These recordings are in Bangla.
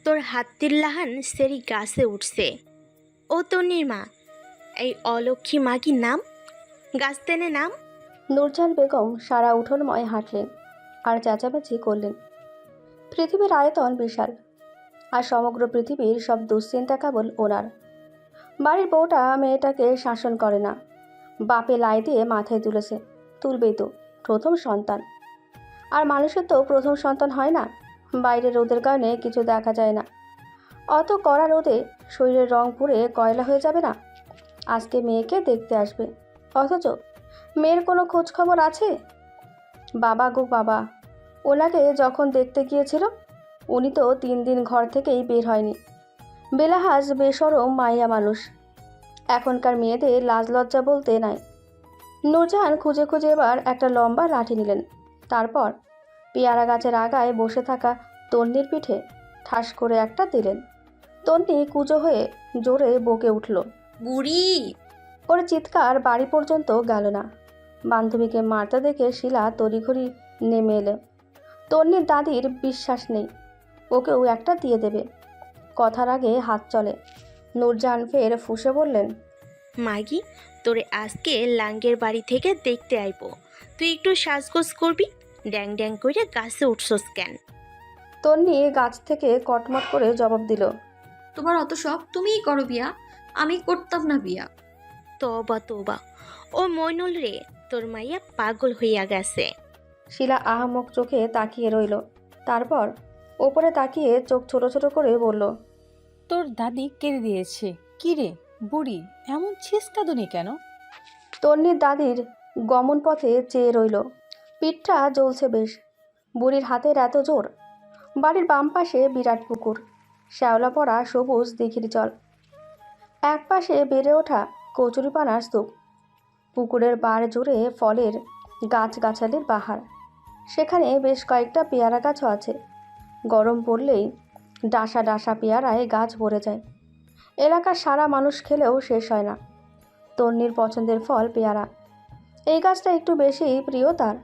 তোর হাতির লাহান সেরি গাছে উঠছে। ও তন্নির মা, এই অলক্ষী মা কি নাম? গাছ টেনে নাম। নূরজাহান বেগম সারা উঠোনময় হাঁটলেন আর চেঁচামেচি করলেন। পৃথিবীর আয়তন বিশাল, আর সমগ্র পৃথিবীর সব দুশ্চিন্তা কেবল ওনার। বাড়ির বউটা মেয়েটাকে শাসন করে না, বাপে লাই দিয়ে মাথায় তুলেছে, তুলবেই তো, প্রথম সন্তান। আর মানুষের তো প্রথম সন্তান হয় না। বাইরে রোদের কারণে কিছু দেখা যায় না, অত কড়া রোদে শরীরের রং পুড়ে কয়লা হয়ে যাবে না। আজকে মেয়েকে দেখতে আসবে, অথচ মেয়ের কোনো খোঁজ খবর আছে? বাবা গো বাবা, ওনাকে যখন দেখতে গিয়েছিল উনি তো 3 দিন ঘর থেকেই বের হয়নি। বেলাহাজ বেসরম মাইয়া মানুষ। এখনকার মেয়েদের লাজ লজ্জা বলতে নাই। নূরজাহান খুঁজে খুঁজে এবার একটা লম্বা লাঠি নিলেন। তারপর পেয়ারা গাছের আগায় বসে থাকা তন্নির পিঠে ঠাস করে একটা দিলেন। তন্নি কুঁজো হয়ে জোরে বকে উঠল। বুড়ি! ওর চিৎকার বাড়ি পর্যন্ত গেল না। বান্ধবীকে মারতে দেখে শিলা তড়িঘড়ি নেমে এলো। তন্নির দাদির বিশ্বাস নেই ওকেও একটা দিয়ে দেবে, কথার আগে হাত চলে। নূরজাহান ফের ফুঁসে বললেন, মাগি, তোরে আজকে লাঙ্গের বাড়ি থেকে দেখতে আইব। তুই একটু সাজগোজ করবি। ড্যাং ড্যাং করে গাছে উঠছস কেন? তন্নি গাছ থেকে কটমট করে জবাব দিল, তোমার অত শখ, তুমিই করো বিয়া, আমি করতাম না বিয়া। তবা তবা, ও মইনুল রে, তোর মাইয়া পাগল হইয়া গেছে। শিলা আহামক চোখে তাকিয়ে রইল। তারপর ওপরে তাকিয়ে চোখ ছোট ছোট করে বলল, তোর দাদি কেঁদে দিয়েছে। কি রে বুড়ি, এমন ছিসকাদুনি কেন? তন্নির দাদির গমন পথে চেয়ে রইল। পিঠটা জ্বলছে বেশ। বুড়ির হাতের এত জোর। বাড়ির বাম পাশে বিরাট পুকুর, শ্যাওলা পড়া সবুজ দিঘির জল, এক পাশে বেড়ে ওঠা কচুরিপানার স্তূপ, পুকুরের পাড় জুড়ে ফলের গাছগাছালির বাহার। সেখানে বেশ কয়েকটা পেয়ারা গাছও আছে। গরম পড়লেই ডাসা ডাসা পেয়ারায় গাছ ভরে যায়। এলাকার সারা মানুষ খেলেও শেষ হয় না। তন্নির পছন্দের ফল পেয়ারা। এই গাছটা একটু বেশি প্রিয় তার,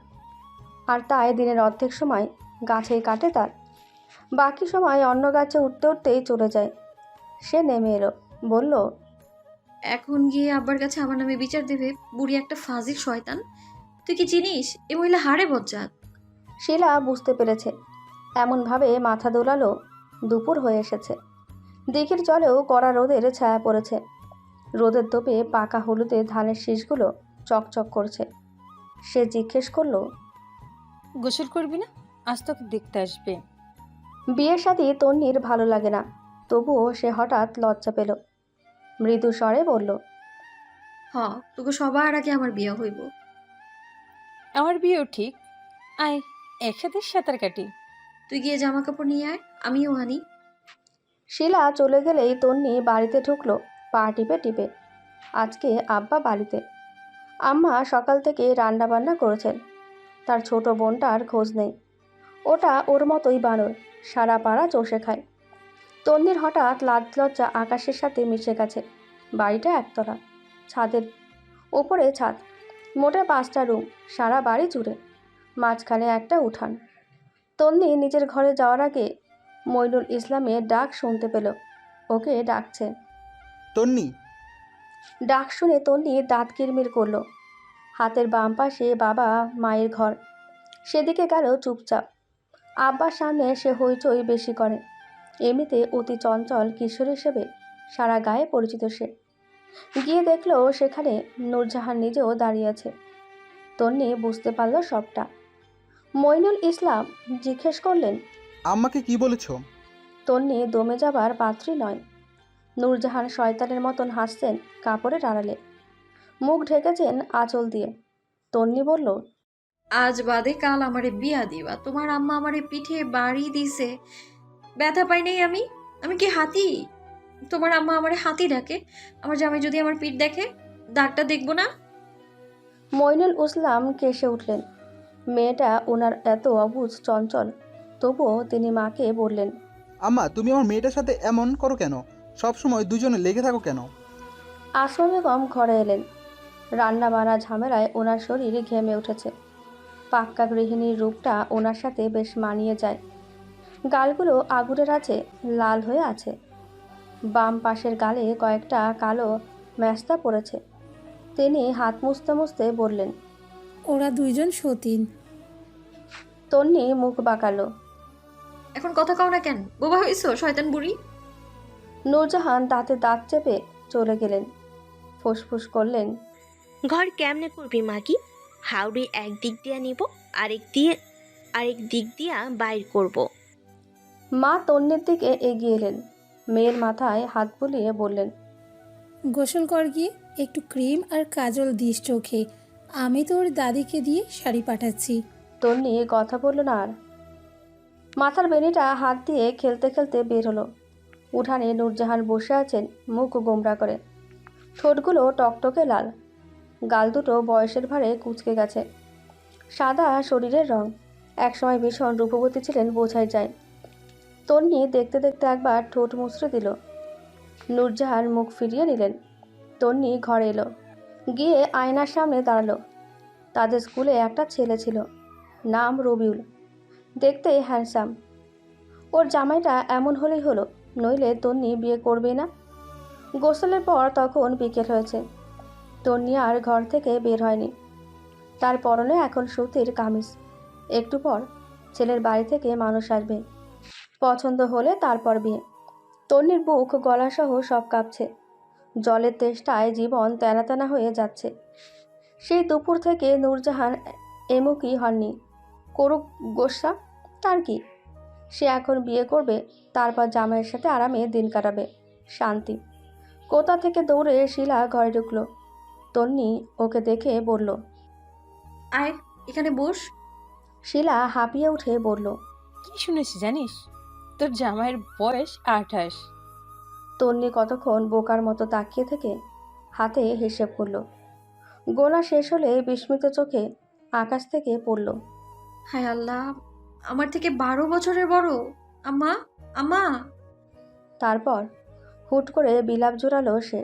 আর তাই দিনের অর্ধেক সময় গাছেই কাটে তার। বাকি সময় অন্য গাছে উঠতে উঠতেই চলে যায়। সে নেমে এলো, বলল, এখন গিয়ে আব্বার কাছে আমার নামে বিচার দেবে? বুড়ি একটা ফাজিল শয়তান। তুই কি চিনিস এ মহিলা হাড়ে বজ্জাত? শিলা বুঝতে পেরেছে। এমনভাবে মাথা দোলালো দুপুর হয়ে এসেছে। দিঘির জলেও কড়া রোদের ছায়া পড়েছে। রোদের তোপে পাকা হলুদে ধানের শীষগুলো চকচক করছে। সে জিজ্ঞেস করলো, গোসল করবি না? আজ তোকে দেখতে আসবে। বিয়ের সাথে তন্নির ভালো লাগে না, তবুও সে হঠাৎ লজ্জা পেল। মৃদু স্বরে বলল, হ, তোকে সবার আগে আমার বিয়া হইব। আমার বিয়েও ঠিক। আয়, একসাথে সাঁতার কাটি। তুই গিয়ে জামা কাপড় নিয়ে আয়, আমিও আনি। শিলা চলে গেলেই তন্নি বাড়িতে ঢুকলো পা টিপে টিপে। আজকে আব্বা বাড়িতে। আম্মা সকাল থেকে রান্না বান্না করেছেন। তার ছোট বোনটার খোঁজ নেই। ওটা ওর মতোই বানর, সারা পাড়া চষে খায়। তন্নির হঠাৎ লাজ লজ্জা আকাশের সাথে মিশে গেছে। বাড়িটা একতলা, ছাদের ওপরে ছাদ, মোটে 5টা রুম সারা বাড়ি জুড়ে, মাঝখানে একটা উঠান। তন্নি নিজের ঘরে যাওয়ার আগে মইনুল ইসলামের ডাক শুনতে পেল। ওকে ডাকছে। তন্নি! ডাক শুনে তন্নি দাঁত কিরমির করল। হাতের বাম পাশে বাবা মায়ের ঘর, সেদিকে গেল চুপচাপ। আব্বার সামনে সে হইচই বেশি করে। এমনিতে অতি চঞ্চল কিশোর হিসেবে সারা গায়ে পরিচিত সে। গিয়ে দেখলো সেখানে নূরজাহান নিজেও দাঁড়িয়ে আছে। তন্নি বুঝতে পারল সবটা। মইনুল ইসলাম জিজ্ঞেস করলেন, আম্মাকে কি বলেছ? তন্নি দমে যাবার পাত্রী নয়। নূরজাহান শয়তানের মতন হাসছেন কাপড়ের আড়ালে, মুখ ঢেকেছেন আঁচল দিয়ে। তন্নি বলল, আজ বাদে কাল আমারে বিয়া দিবা। তোমার আম্মা আমারে পিঠে বাড়ি দিছে, ব্যথা পাই নাই আমি? আমি কি হাতি? তোমার আম্মা আমারে হাতি ডাকে। আমার জামাই যদি আমার পিঠ দেখে, দাগটা দেখবো না? মইনুল ইসলাম কেসে উঠলেন। মেয়েটা ওনার এত অবুঝ চঞ্চল, তবুও তিনি মাকে বললেন, আম্মা, তুমি আমার মেয়েটার সাথে এমন করো কেন? সব সময় দুজনে লেগে থাকো কেন? আসমা বেগম ঘরে এলেন। রান্না বান্না ঝামেলায় ওনার শরীর ঘেমে উঠেছে। পাক্কা গৃহিণীর রূপটা ওনার সাথে বেশ মানিয়ে যায়। গালগুলো আগুনের আছে লাল হয়ে আছে। বাম পাশের গালে কয়েকটা কালো ম্যাস্তা পড়েছে। তিনি হাত মুছতে মুছতে বললেন। ওরা দুইজন সতীন। তন্নি মুখ বাঁকালো। এখন কথা কও না কেন? বোবা হইছো শয়তান বুড়ি? নূরজাহান দাঁতে দাঁত চেপে চলে গেলেন। ফুসফুস করলেন। ঘর কেমনে করবি মাগি? হাওড়ি একদিক দিয়া নিব, আরেক দিক দিয়া বাইর করব। মা তন্নির দিকে এগিয়ে এলেন। মেয়ের মাথায় হাত বুলিয়ে বললেন। গোসল কর গিয়ে, একটু ক্রিম আর কাজল দিস চোখে। আমি তোর দাদিকে দিয়ে শাড়ি পাঠাচ্ছি। তন্নি কথা বলল না আর। মাথার বেনিটা হাত দিয়ে খেলতে খেলতে বের হলো। উঠানে নূরজাহান বসে আছেন মুখ গোমরা করে। ঠোঁটগুলো টকটকে লাল। গাল দুটো বয়সের ভারে কুঁচকে গেছে। সাদা শরীরের রং। একসময় ভীষণ রূপবতী ছিলেন বোঝাই যায়। তন্নি দেখতে দেখতে একবার ঠোঁট মুচড়ে দিল। নূরজাহান মুখ ফিরিয়ে নিলেন। তন্নি ঘরে এলো। গিয়ে আয়নার সামনে দাঁড়ালো। তাদের স্কুলে একটা ছেলে ছিল, নাম রবিউল। দেখতে হ্যান্ডসাম। ওর জামাইটা এমন হলেই হলো, নইলে তন্নি বিয়ে করবে না। গোসলের পর তখন বিকেল হয়েছে। তন্নি আর ঘর থেকে বের হয়নি। তার পরনে এখন সুতির কামিজ। একটু পর ছেলের বাড়ি থেকে মানুষ আসবে। পছন্দ হলে তারপর বিয়ে। তন্নির বুক গলাসহ সব কাঁপছে। জলের তেষ্টায় জীবন তেনা তেনা হয়ে যাচ্ছে। সেই দুপুর থেকে নূরজাহান এমুখী হননি। করুক গোসা, তার কি? সে এখন বিয়ে করবে, তারপর জামাইয়ের সাথে আরামে দিন কাটাবে। শান্তি। কোথা থেকে দৌড়ে শিলা ঘরে ঢুকলো। তন্নি ওকে দেখে বলল। আয় এখানে বস। শিলা হাঁপিয়ে উঠে বলল। কি শুনেছি জানিস? তোর জামাইয়ের বয়স 28। তন্নি কতক্ষণ বোকার মতো তাকিয়ে থেকে হাতে হিসেব করল। গোনা শেষ হলে বিস্মিত চোখে আকাশ থেকে পড়ল। হায় আল্লাহ, আমার থেকে 12 বছরের বড়। আম্মা, আম্মা। তারপর হুট করে বিলাপ জোরালো সে।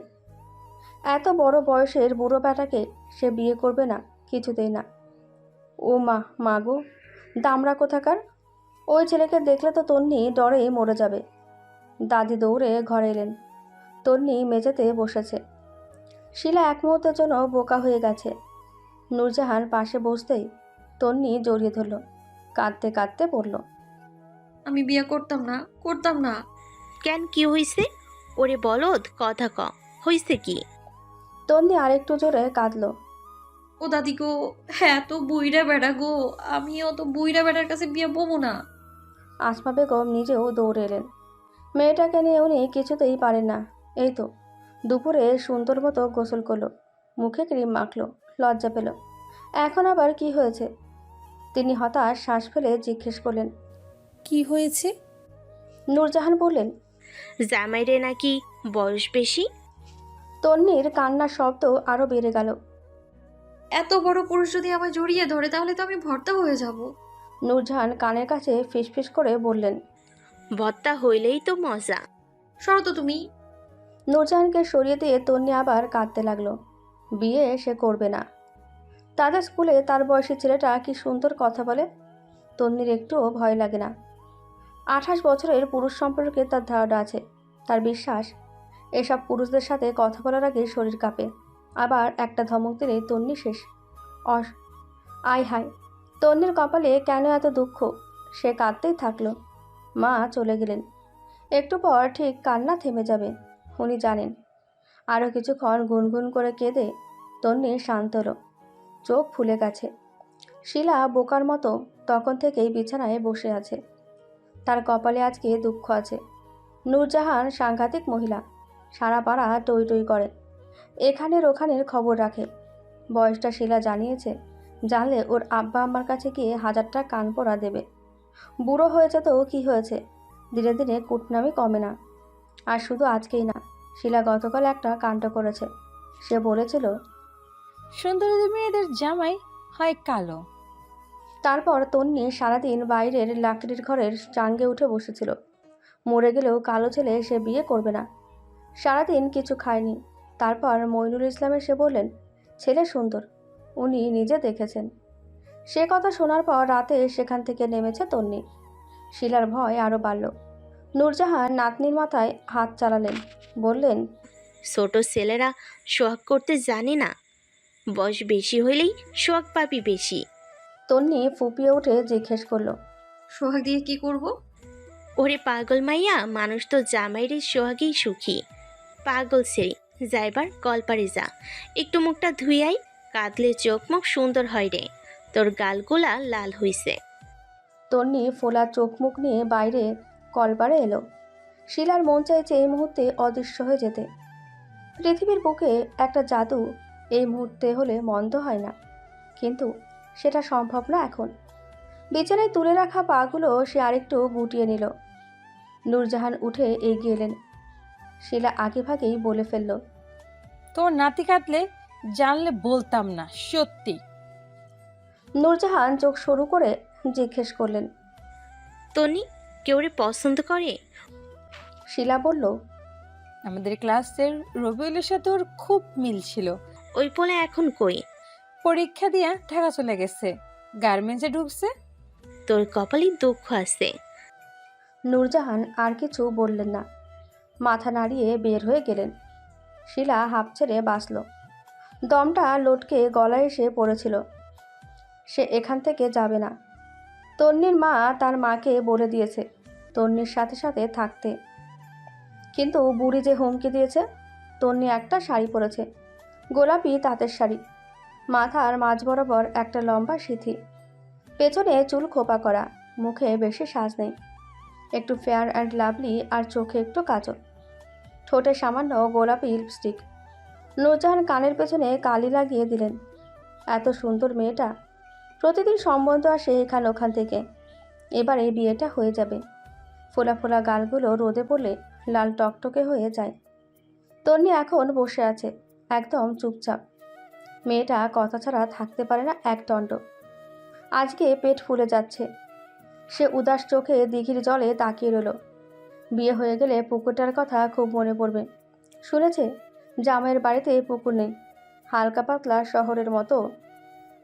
এত বড় বয়সের বুড়ো বেটাকে সে বিয়ে করবে না, কিছুতেই না। ও মা, মাগো, দামড়া কোথাকার! ওই ছেলেকে দেখলে তো তন্নি ডরে মরে যাবে। দাদি দৌড়ে ঘরে এলেন। তন্নি মেঝেতে বসেছে। শিলা এক মুহূর্তের জন্য বোকা হয়ে গেছে। নূরজাহান পাশে বসতেই তন্নি জড়িয়ে ধরল। কাঁদতে কাঁদতে বলল। আমি বিয়ে করতাম না, করতাম না। কেন, কি হইছে? ওরে বলদ, কথা ক, হইছে কি? তন্নি আরেকটু জোরে কাঁদল। ও দাদি গো, হ্যাঁ তো বুইড়া বেড়া গো, আমিও তো বুইড়া বেড়ার কাছে বিয়ে বমু না। আসমা বেগম নিজেও দৌড়ে এলেন। মেয়েটাকে নিয়ে উনি কিছুতেই পারেন না। এই তো দুপুরে সুন্দর মতো গোসল করলো, মুখে ক্রিম মাখলো, লজ্জা পেল। এখন আবার কি হয়েছে? তিনি হতাশ শ্বাস ফেলে জিজ্ঞেস করলেন। কি হয়েছে? নূরজাহান বললেন। জামাইরে নাকি বয়স বেশি। তন্নির কান্নার শব্দ আরও বেড়ে গেল। এত বড় পুরুষ যদি আমায় জড়িয়ে ধরে তাহলে তো আমি ভর্তা হয়ে যাব। নূরজাহান কানের কাছে ফিসফিস করে বললেন। ভত্তা হইলেই তো মজা। সরো তো তুমি। নূরজাহানকে সরিয়ে দিয়ে তন্নি আবার কাঁদতে লাগলো। বিয়ে সে করবে না। তাদের স্কুলে তার বয়সী ছেলেটা কি সুন্দর কথা বলে। তন্নির একটুও ভয় লাগে না। 28 বছরের পুরুষ সম্পর্কে তার ধারণা আছে। তার বিশ্বাস এসব পুরুষদের সাথে কথা বলার আগে শরীর কাঁপে। আবার একটা ধমক দিলে তন্নি শেষ। আয় হায়, তন্নির কপালে কেন এত দুঃখ! সে কাঁদতেই থাকলো। মা চলে গেলেন। একটু পর ঠিক কান্না থেমে যাবে, উনি জানেন। আরও কিছুক্ষণ গুনগুন করে কেঁদে তন্নি শান্ত হলো। চোখ ফুলে গেছে। শিলা বোকার মতো তখন থেকেই বিছানায় বসে আছে। তার কপালে আজকে দুঃখ আছে। নূরজাহান সাংঘাতিক মহিলা। সারা পাড়া টই টই করে, এখানের ওখানের খবর রাখে। বয়সটা শিলা জানিয়েছে। জানলে ওর আব্বা আম্মার কাছে গিয়ে 1000টা কান পড়া দেবে। বুড়ো হয়েছে তো কি হয়েছে, দিনে দিনে কুটনামি কমে না। আর শুধু আজকেই না, শিলা গতকাল একটা কাণ্ড করেছে। সে বলেছিল সুন্দরী মেয়েদের জামাই হয় কালো। তারপর তন্নি সারাদিন বাইরের লাকড়ির ঘরের চাঙ্গে উঠে বসেছিল। মরে গেলেও কালো ছেলে সে বিয়ে করবে না। সারাদিন কিছু খায়নি। তারপর মইনুল ইসলাম এসে বললেন ছেলে সুন্দর, উনি নিজে দেখেছেন। সে কথা শোনার পর রাতে সেখান থেকে নেমেছে তন্নি। শিলার ভয় আরও বাড়ল। নূরজাহান নাতনির মাথায় হাত চালালেন, বললেন, ছোট ছেলেরা সোহাগ করতে জানে না, বয়স বেশি হইলেই সোহাগ পাবি বেশি। তন্নি ফুপিয়ে উঠে জিজ্ঞেস করলো, সোহাগ দিয়ে কি করব? ওরে পাগল মাইয়া, মানুষ তো জামাইরে সোহাগেই সুখী। পাগল সেরি, যাইবার কলপারে যা, একটু মুখটা ধুইয়াই, কাঁদলে চোখ মুখ সুন্দর হয় রে, তোর গালগুলা লাল হইছে। তন্নি ফোলা চোখ মুখ নিয়ে বাইরে কলপারে এলো। শিলার মন চাইছে এই মুহূর্তে অদৃশ্য হয়ে যেতে। পৃথিবীর বুকে একটা জাদু এই মুহূর্তে হলে মন্দ হয় না, কিন্তু সেটা সম্ভব না এখন। বিছানায় তুলে রাখা পাগুলো সে আরেকটু গুটিয়ে নিল। নূরজাহান উঠে এগিয়ে এলেন। শিলা আগেভাগেই বলে ফেলল, তোর নাতি কাঁদলে জানলে বলতাম না, সত্যি। নূরজাহান চোখ সরু করে জিজ্ঞেস করলেন। তনি কেউ রে পছন্দ করে? শিলা বলল, আমাদের ক্লাসের রবিউলের সাথে ওর খুব মিল ছিল। ওই পোলা এখন কই? পরীক্ষা দিয়া ঢাকা চলে গেছে, গার্মেন্টসে ঢুকছে। তোর কপালে দুঃখ আছে। নূরজাহান আর কিছু বললেন না, মাথা নাড়িয়ে বের হয়ে গেলেন। শিলা হাঁপ ছেড়ে বাঁচল। দমটা লটকে গলায় এসে পড়েছিল। সে এখান থেকে যাবে না। তন্নির মা তার মাকে বলে দিয়েছে তন্নির সাথে সাথে থাকতে, কিন্তু বুড়ি যে হুমকি দিয়েছে। তন্নি একটা শাড়ি পরেছে, গোলাপি তাঁতের শাড়ি, মাথার মাঝ বরাবর একটা লম্বা সিথি, পেছনে চুল খোপা করা, মুখে বেশি সাজ নেই, একটু ফেয়ার অ্যান্ড লাভলি, আর চোখে একটু কাজল, ঠোঁটে সামান্য গোলাপি লিপস্টিক। নূরজাহান কানের পেছনে কালি লাগিয়ে দিলেন। এত সুন্দর মেয়েটা, প্রতিদিন সম্বন্ধ আসে এখান ওখান থেকে, এবারে বিয়েটা হয়ে যাবে। ফোলা ফোলা গালগুলো রোদে পড়লে লাল টকটকে হয়ে যায়। তন্নি এখন বসে আছে একদম চুপচাপ। মেয়েটা কথা ছাড়া থাকতে পারে না এক দণ্ড। আজকে পেট ফুলে যাচ্ছে। সে উদাস চোখে দিঘির জলে তাকিয়ে রইল। বিয়ে হয়ে গেলে পুকুরটার কথা খুব মনে পড়বে। শুনেছে জামাইয়ের বাড়িতে পুকুর নেই, হালকা পাতলা শহরের মতো।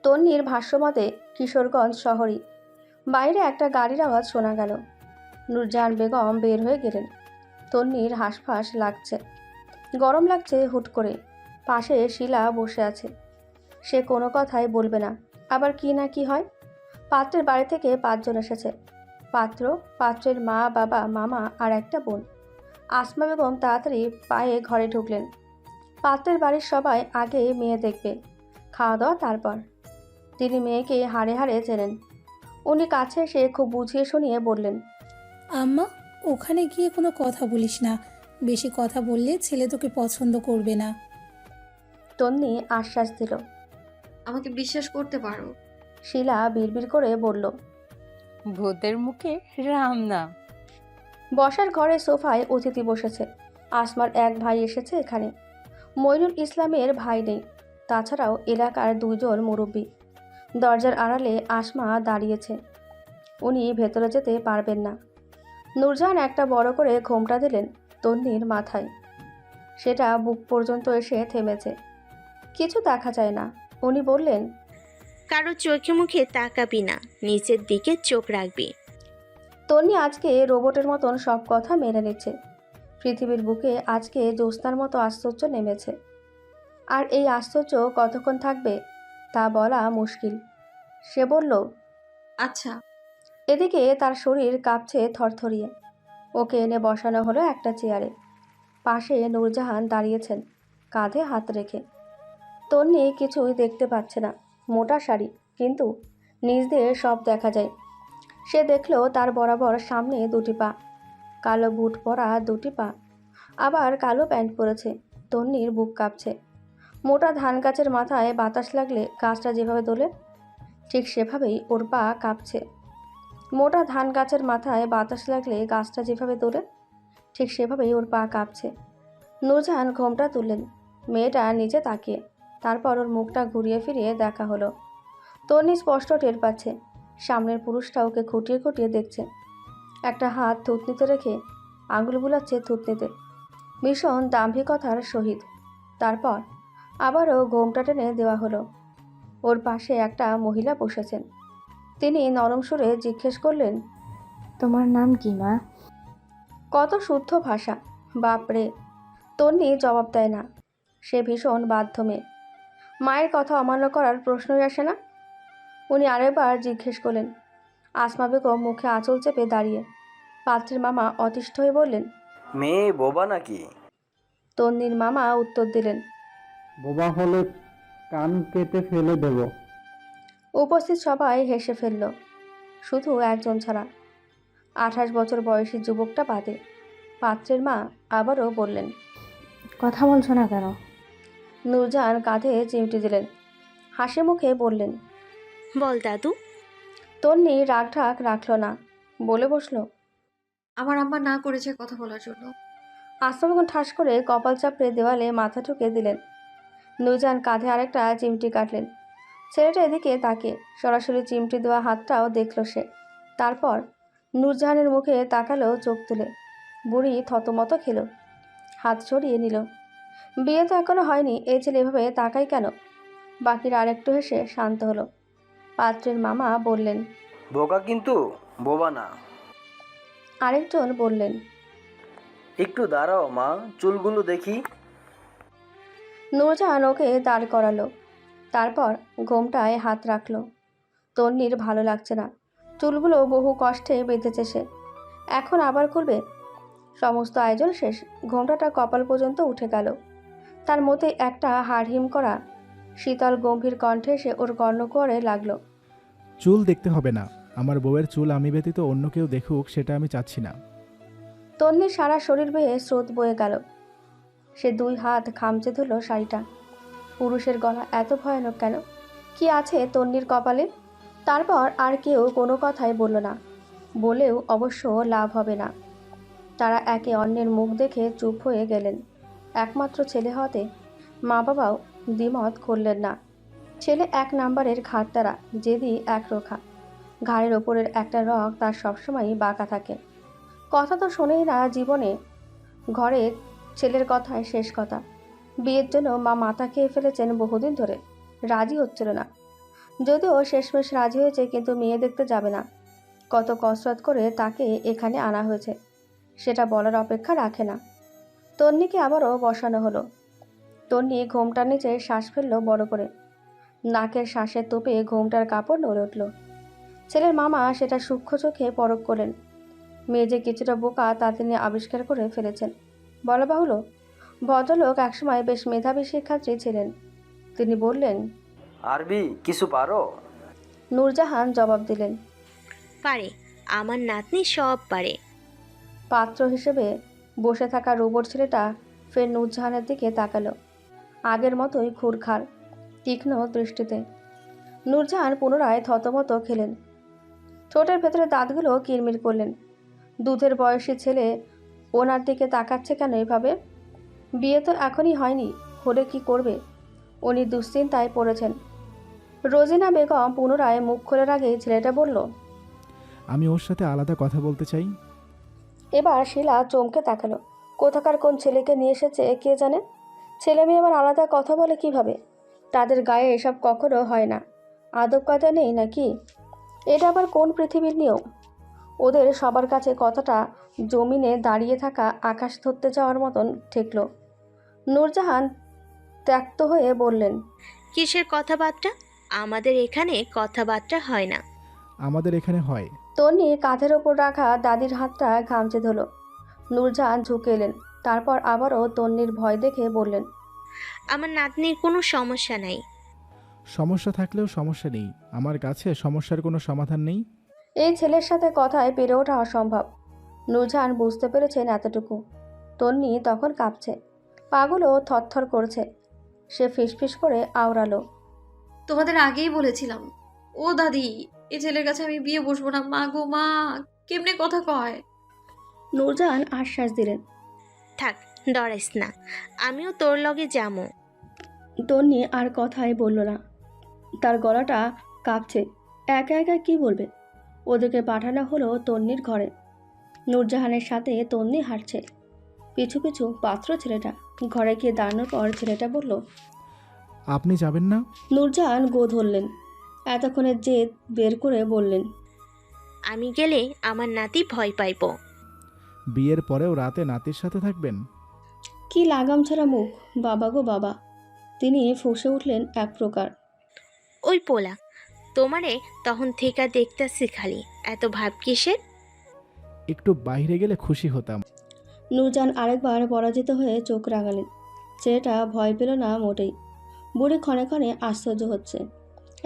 তন্নির ভাষ্যমতে কিশোরগঞ্জ শহরই। বাইরে একটা গাড়ির আওয়াজ শোনা গেল। নূরজাহান বেগম বের হয়ে গেলেন। তন্নির হাঁসফাঁস লাগছে, গরম লাগছে হুট করে। পাশে শিলা বসে আছে। সে কোনো কথাই বলবে না। আবার কি না কি হয়। পাত্রের বাড়ি থেকে 5 জন এসেছে। পাত্র, পাত্রের মা, বাবা, মামা আর একটা বোন। আসমা বেগম তাড়াতাড়ি পায়ে ঘরে ঢুকলেন। পাত্রের বাড়ির সবাই আগে মেয়ে দেখবে, খাওয়া দাওয়া তারপর। তিনি মেয়েকে হাড়ে হাড়ে চেনেন। উনি কাছে এসে খুব বুঝিয়ে শুনিয়ে বললেন, আম্মা, ওখানে গিয়ে কোনো কথা বলিস না, বেশি কথা বললে ছেলে তোকে পছন্দ করবে না। তন্নি আশ্বাস দিল। আমাকে বিশ্বাস করতে পারো। শিলা বিড়বিড় করে বলল, ভূতের মুখে রাম নাম। বসার ঘরে সোফায় অতিথি বসেছে। আসমার এক ভাই এসেছে এখানে। মইনুল ইসলামের ভাই নেই। তাছাড়াও এলাকার 2 জন মুরব্বী। দরজার আড়ালে আসমা দাঁড়িয়েছে। উনি ভেতরে যেতে পারবেন না। নূরজাহান একটা বড় করে ঘোমটা দিলেন তন্নির মাথায়। সেটা বুক পর্যন্ত এসে থেমেছে। কিছু দেখা যায় না। উনি বললেন, কারো চোখে মুখে তাকাবি না, নিচের দিকে চোখ রাখবি। তন্নি আজকে রোবটের মতন সব কথা মেনে নিচ্ছে। পৃথিবীর বুকে আজকে জ্যোৎস্নার মতো আশ্চর্য নেমেছে। আর এই আশ্চর্য কতক্ষণ থাকবে তা বলা মুশকিল। সে বলল, আচ্ছা। এদিকে তার শরীর কাঁপছে থরথরিয়ে। ওকে এনে বসানো হলো একটা চেয়ারে। পাশে নূরজাহান দাঁড়িয়েছেন, কাঁধে হাত রেখে। তন্নি কিছুই দেখতে পাচ্ছে না। মোটা শাড়ি, কিন্তু নিচ দিয়ে সব দেখা যায়। সে দেখল তার বরাবর সামনে 2টি পা, কালো বুট পরা 2টি পা, আবার কালো প্যান্ট পরেছে। তন্নির বুক কাঁপছে। মোটা ধান গাছের মাথায় বাতাস লাগলে গাছটা যেভাবে দোলে, ঠিক সেভাবেই ওর পা কাঁপছে। মোটা ধান গাছের মাথায় বাতাস লাগলে গাছটা যেভাবে দোলে, ঠিক সেভাবেই ওর পা কাঁপছে। নূরজাহান ঘোমটা তুললেন। মেয়েটা নিচে তাকিয়ে, তারপর ওর মুখটা ঘুরিয়ে ফিরিয়ে দেখা হলো। তন্নি স্পষ্ট টের পাচ্ছে সামনের পুরুষটা ওকে খুঁটিয়ে খুঁটিয়ে দেখছে। একটা হাত থুতনিতে রেখে আঙুল বুলাচ্ছে থুতনিতে, ভীষণ দাম্ভিকতার সহিত। তারপর আবারও ঘোমটা টেনে দেওয়া হলো। ওর পাশে একটা মহিলা বসেছেন। তিনি নরম সুরে জিজ্ঞেস করলেন, তোমার নাম কি মা? কত শুদ্ধ ভাষা! বাপরে! তন্নি জবাব দেয় না। সে ভীষণ বাধ্য মেয়ে। মায়ের কথা অমান্য করার প্রশ্নই আসে না। উনি আরেকবার জিজ্ঞেস করলেন। আসমা বেগম মুখে আঁচল চেপে দাঁড়িয়ে। পাত্রের মামা অতিষ্ঠ হয়ে বললেন, মেয়ে বোবা নাকি? তন্নির মামা উত্তর দিলেন, বোবা হলে কান কেটে ফেলে দেব। উপস্থিত সবাই হেসে ফেলল, শুধু একজন ছাড়া, 28 বছর বয়সী যুবকটা বাদে। পাত্রের মা আবারও বললেন, কথা বলছো না কেন? নূরজাহান কাঁধে চিমটি দিলেন, হাসি মুখে বললেন। বল দাদু। তন্নি রাগঢাক রাখল না, বলে বসল। আমার আম্মা না করেছে কথা বলার জন্য। আসমা বেগম ঠাস করে কপাল চাপড়ে দেওয়ালে মাথা ঠুকে দিলেন। নূরজাহান কাঁধে আরেকটা চিমটি কাটলেন। ছেলেটা এদিকে তাকিয়ে সরাসরি চিমটি দেওয়া হাতটাও দেখল সে। তারপর নূরজাহানের মুখে তাকালো চোখ তুলে। বুড়ি থতমত খেল, হাত সরিয়ে নিল। বিয়ে তো এখনো হয়নি, এই ছেলে এভাবে তাকাই কেন? বাকিরা আরেকটু হেসে শান্ত হলো। পাত্রের মামা বললেন, বোকা কিন্তু বোবা না। আরেকজন বললেন, একটু দাঁড়াও মা, চুলগুলো দেখি। নূরজাহান ওকে দাঁড় করালো। তারপর ঘোমটায় হাত রাখলো। তন্নির ভালো লাগছে না, চুলগুলো বহু কষ্টে বেঁধেছে সে, এখন আবার খুলবে? সমস্ত আয়োজন শেষ। ঘোমটাটা কপাল পর্যন্ত উঠে গেল। তার মধ্যে একটা হাড়হিম করা শীতল গম্ভীর কণ্ঠে সে ওর কর্ণকুহরে লাগলো। চুল দেখতে হবে না, আমার বউয়ের চুল আমি ব্যতীত অন্য কেউ দেখুক সেটা আমি চাচ্ছি না। তন্নির সারা শরীর বেয়ে স্রোত বয়ে গেল। সে 2 হাত খামচে ধরল শাড়িটা। পুরুষের গলা এত ভয়ানক কেন? কি আছে তন্নির কপালে? তারপর আর কেউ কোনো কথাই বলল না, বলেও অবশ্য লাভ হবে না। তারা একে অন্যের মুখ দেখে চুপ হয়ে গেলেন। একমাত্র ছেলে হতে মা বাবাও দ্বিমত করলেন না। ছেলে 1 নাম্বারের ঘাড়তারা, জেদি একরোখা। ঘাড়ের ওপরের একটা রগ তার সবসময়ই বাঁকা থাকে। কথা তো শোনেই না জীবনে। ঘরে ছেলের কথায় শেষ কথা। বিয়ের জন্য মা মাথা খেয়ে ফেলেছেন বহুদিন ধরে, রাজি হচ্ছিল না। যদিও শেষমেশ রাজি হয়েছে, কিন্তু মেয়ে দেখতে যাবে না। কত কসরত করে তাকে এখানে আনা হয়েছে সেটা বলার অপেক্ষা রাখে না। তন্নিকে আবারও বসানো হলো। তন্নি ঘোমটার নিচে শ্বাস ফেললো বড় করে। নাকের শ্বাসের তোপে ঘোমটার কাপড় নড়ে উঠল। ছেলের মামা সেটা সূক্ষ্ম চোখে পরখ করলেন। মেয়ে যে কিছুটা বোকা তা তিনি আবিষ্কার করে ফেলেছেন। বলা বাহুল্য, ভদ্রলোক একসময় বেশ মেধাবী শিক্ষার্থী ছিলেন। তিনি বললেন, আরবি কিছু পারো? নূরজাহান জবাব দিলেন, পারে, আমার নাতনি সব পারে। পাত্র হিসেবে বসে থাকা রোবট ছেলেটা ফের নূরজাহানের দিকে তাকালো, আগের মতোই খুরখার তীক্ষ্ণ দৃষ্টিতে। নূরজাহান পুনরায় থতমত খেলেন। ঠোঁটের ভেতরে দাঁতগুলো কিরমির করলেন। দুধের বয়সী ছেলে ওনার দিকে তাকাচ্ছে কেন এভাবে? বিয়ে তো এখনই হয়নি, হলে কি করবে? উনি দুশ্চিন্তায় পড়েছেন। রোজিনা বেগম পুনরায় মুখ খোলার আগেই ছেলেটা বলল, আমি ওর সাথে আলাদা কথা বলতে চাই। এবার শিলা চমকে তাকালো। কোথাকার কোন ছেলেকে নিয়ে এসেছে কে জানে? ছেলে মেয়ে আবার আলাদা কথা বলে কিভাবে? তাদের গায়ে এসব কখনো হয় না। আদব কায়দা নেই নাকি? এটা আবার কোন পৃথিবীর নিয়ম? ওদের সবার কাছে কথাটা জমিনে দাঁড়িয়ে থাকা আকাশ ধরতে যাওয়ার মতন ঠেকল। নূরজাহান ত্যক্ত হয়ে বললেন, কিসের কথাবার্তা? আমাদের এখানে কথাবার্তা হয় না। আমাদের এখানে হয়। তন্নি কাঁধের ওপর রাখা দাদির হাতটা ঘামচে ধরল। নূরজাহান ঝুঁকে এলেন। তারপর আবারও তন্নির ভয় দেখে বললেন, আমার নাতনির কোনো সমস্যা নাই। সমস্যা থাকলেও সমস্যা নেই, আমার কাছে সমস্যার কোনো সমাধান নেই। এই ছেলের সাথে কথায় পেরে ওঠা অসম্ভব। নূরজাহান বুঝতে পেরেছেন এতটুকু। তন্নি তখন কাঁপছে, পাগুলো থরথর করছে। সে ফিসফিস করে আওড়ালো, তোমাদের আগেই বলেছিলাম। ও দাদি, এ ছেলের কাছে আমি বিয়ে বসবো না। মা গো মা, কেমনে কথা কয়! নূরজাহান আশ্বাস দিলেন। থাক, ডরাইস না, আমিও তোর লগে যামো। তন্নি আর কথাই বলল না। তার গলাটা কাঁপছে। একা একা কি বলবে? ওদেরকে পাঠানো হলো তন্নির ঘরে। নূরজাহানের সাথে তন্নি হাঁটছে, পিছু পিছু পাত্র ছেলেটা। ঘরে গিয়ে দাঁড়ানোর পর ছেলেটা বলল, আপনি যাবেন না? নূরজাহান গো ধরলেন। এতক্ষণের জেদ বের করে বললেন, আমি গেলে আমার নাতি ভয় পাইব। বিয়ের পরেও রাতে নাতির সাথে থাকবেন? কি লাগাম ছাড়া মুখ, বাবা গো বাবা। তিনি ফুঁসে উঠলেন এক প্রকার। ওই পোলা, তোমারে তখন থেকে দেখতেছি খালি, এত ভাব কিসের? একটু বাইরে গেলে খুশি হতাম। নূরজাহান আরেকবার পরাজিত হয়ে চোখ রাঙালেন। ছেলেটা ভয় পেল না মোটেই। বুড়ি ক্ষণে ক্ষণে আশ্চর্য হচ্ছে।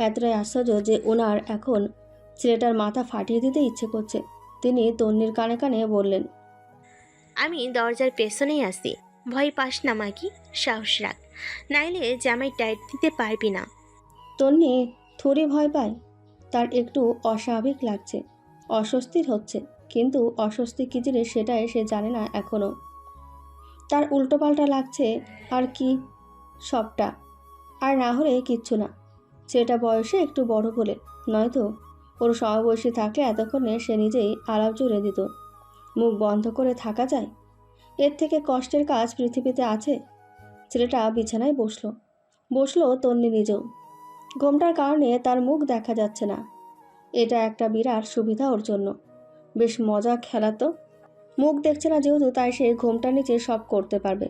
এতটাই আশ্চর্য যে ওনার এখন ছেলেটার মাথা ফাটিয়ে দিতে ইচ্ছে করছে। তিনি তন্নির কানে কানে বললেন, আমি দরজার পেছনেই আছি, ভয় পাস না মাগি, সাহস রাখ, নাইলে জামাই টাইট দিতে পারবি না। তন্নি থরি ভয় পায়। তার একটু অস্বাভাবিক লাগছে, অস্বস্তির হচ্ছে, কিন্তু অস্বস্তি কী জিনিস সেটাই সে জানে না এখনও। তার উল্টোপাল্টা লাগছে আর কি, সবটা। আর না হলে কিচ্ছু না, সেটা বয়সে একটু বড় বলে, নয়তো ওর সমবয়সী থাকলে এতক্ষণে সে নিজেই আলাপ জুড়ে দিত। মুখ বন্ধ করে থাকা যায়? এর থেকে কষ্টের কাজ পৃথিবীতে আছে? ছেলেটা বিছানায় বসলো তন্নি নিজেও। ঘোমটার কারণে তার মুখ দেখা যাচ্ছে না। এটা একটা বিরাট সুবিধা ওর জন্য। বেশ মজা খেলা তো। মুখ দেখছে না যেহেতু, তাই সে ঘোমটার নিচে সব করতে পারবে।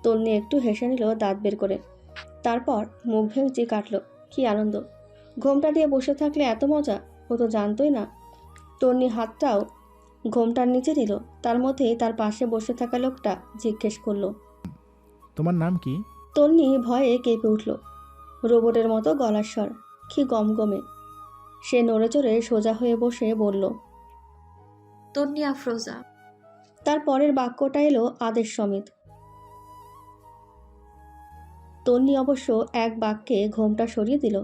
তন্নি একটু হেসে নিল দাঁত বের করে। তারপর মুখ ভেঙচি কাটল। কি আনন্দ! ঘোমটা দিয়ে বসে থাকলে এত মজা, ও তো জানতই না। তন্নি হাতটাও ঘোমটার নিচে নিল। তার মধ্যেই তার পাশে বসে থাকা লোকটা জিজ্ঞেস করলো, তোমার নাম কি? তন্নি ভয়ে কেঁপে উঠল। রোবটের মতো গলার স্বর, কি গমগমে। সে নড়ে চড়ে সোজা হয়ে বসে বলল, তন্নি আফরোজা। তার পরের বাক্যটা এলো আদেশ সমেত। তন্নি অবশ্য এক বাক্যে ঘোমটা সরিয়ে দিল।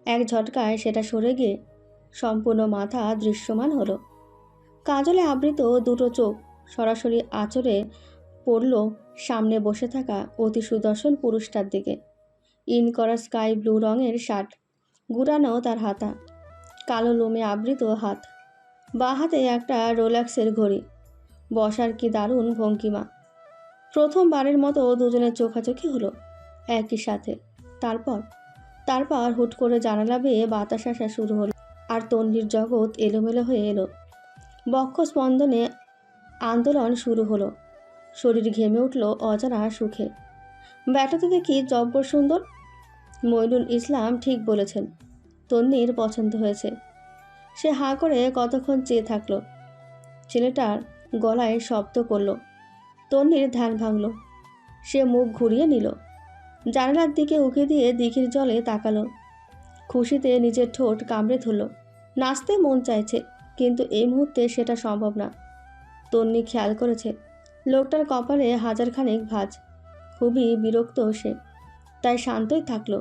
এক ঝটকায় সেটা সরে গিয়ে সম্পূর্ণ মাথা দৃশ্যমান হলো। কাজলে আবৃত দুটো চোখ সরাসরি আঁচড়ে পড়ল সামনে বসে থাকা অতি সুদর্শন পুরুষটার দিকে। ইন করা স্কাই ব্লু রঙের শার্ট, গুড়ানো তার হাতা, কালো লোমে আবৃত হাত, বাঁ হাতে একটা রোল্যাক্সের ঘড়ি। বসার কি দারুণ ভঙ্গিমা। প্রথমবারের মতো দুজনের চোখাচোখি হলো একই সাথে। তারপর হুট করে জানালা বেয়ে বাতাস আসা শুরু হলো, আর তন্নির জগৎ এলোমেলো হয়ে এলো। বক্ষ স্পন্দনে আন্দোলন শুরু হলো। শরীর ঘেমে উঠল অজানা সুখে। ব্যাটাতে দেখি জব্বর সুন্দর। মইনুল ইসলাম ঠিক বলেছেন, তন্নির পছন্দ হয়েছে। সে হাঁ করে কতক্ষণ চেয়ে থাকলো। ছেলেটার গলায় শব্দ করলো। তন্নির ধ্যান ভাঙল। সে মুখ ঘুরিয়ে নিল, জানালার দিকে উঁকি দিয়ে দিঘির জলে তাকালো। খুশিতে নিজের ঠোঁট কামড়ে ধরল। নাচতে মন চাইছে, কিন্তু এই মুহূর্তে সেটা সম্ভব না। তন্নি খেয়াল করেছে লোকটার কপালে হাজারখানেক ভাঁজ। খুবই বিরক্ত সে, তাই শান্তই থাকলো,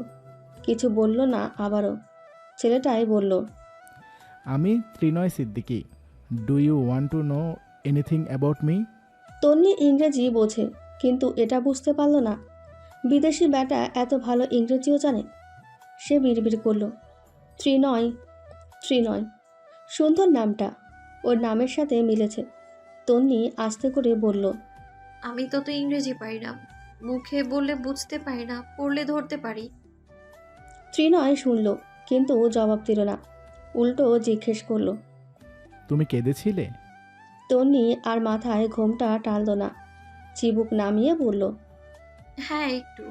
কিছু বলল না। আবারও ছেলেটাই বলল, আমি Trinoy Siddiqui. Do you want to know anything about me? Tonni ইংরেজি বোঝে, কিন্তু এটা বুঝতে পারল না বিদেশি ব্যাটা এত ভালো ইংরেজিও জানে। সে বিড়বিড় করল, ত্রিনয়। সুন্দর নামটা, ওর নামের সাথে মিলেছে। তন্নি আস্তে করে বলল, আমি তো ইংরেজি পারি না, মুখে বললে বুঝতে পারি না, পড়লে ধরতে পারি। ত্রিনয় শুনল, কিন্তু জবাব দিল না। উল্টো জিজ্ঞেস করলো, তুমি কেঁদেছিলে? তন্নি আর মাথায় ঘোমটা টানল না, চিবুক নামিয়ে বলল, হ্যাঁ একটু।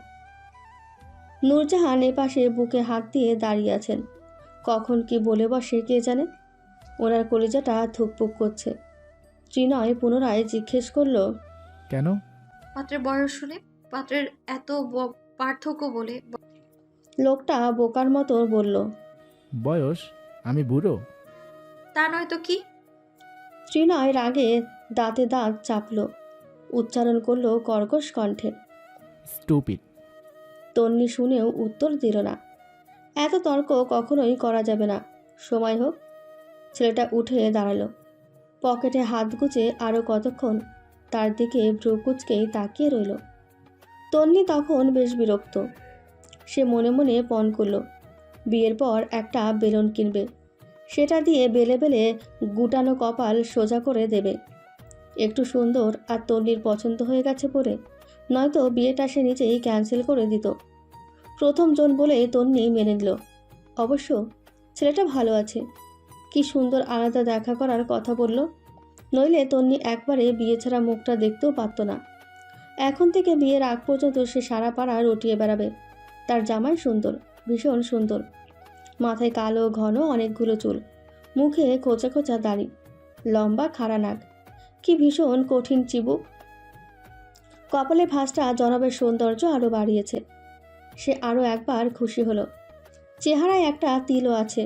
নূরজাহান এপাশে বুকে হাত দিয়ে দাঁড়িয়ে আছেন। কখন কি বলে বসে কে জানে। ওনার কলিজাটা ধুকপুক করছে। ত্রিনয় পুনরায় জিজ্ঞেস করলো, কেন? পাত্রের বয়স শুনে, পাত্রের এত পার্থক্য বলে। লোকটা বোকার মতো বলল, বয়স? আমি বুড়ো? তা নয় তো কি। ত্রিনয় রাগে দাঁতে দাঁত চাপল, উচ্চারণ করলো কর্কশ কণ্ঠে, স্টুপিড। তন্নি শুনেও উত্তর দিল না। এত তর্ক কখনোই করা যাবে না, সময় হোক। ছেলেটা উঠে দাঁড়ালো, পকেটে হাত গুজে আরও কতক্ষণ তার দিকে ভ্রু কুঁচকেই তাকিয়ে রইল। তন্নি তখন বেশ বিরক্ত। সে মনে মনে পণ করল বিয়ের পর একটা বেলুন কিনবে, সেটা দিয়ে বেলে বেলে গুটানো কপাল সোজা করে দেবে। একটু সুন্দর আর তন্নির পছন্দ হয়ে গেছে বলে, নয়তো বিয়েটা সে নিজেই ক্যান্সেল করে দিত। প্রথম জন বলে তন্নি মেনে নিল। অবশ্য ছেলেটা ভালো আছে, কি সুন্দর আলাদা দেখা করার কথা বলল। নইলে তন্নি একবারে বিয়ে ছাড়া মুখটা দেখতেও পারত না। এখন থেকে বিয়ের আগ পর্যন্ত সে সারা পাড়া রটিয়ে বেড়াবে। তার জামাই সুন্দর, ভীষণ সুন্দর, মাথায় কালো ঘন অনেকগুলো চুল, মুখে খোঁচা খোঁচা দাড়ি, লম্বা খাড়া নাক, কি ভীষণ কঠিন চিবুক। কপালে ভাঁজটা জনাবের সৌন্দর্য আরও বাড়িয়েছে। সে আরও একবার খুশি হলো। চেহারায় একটা তিলও আছে।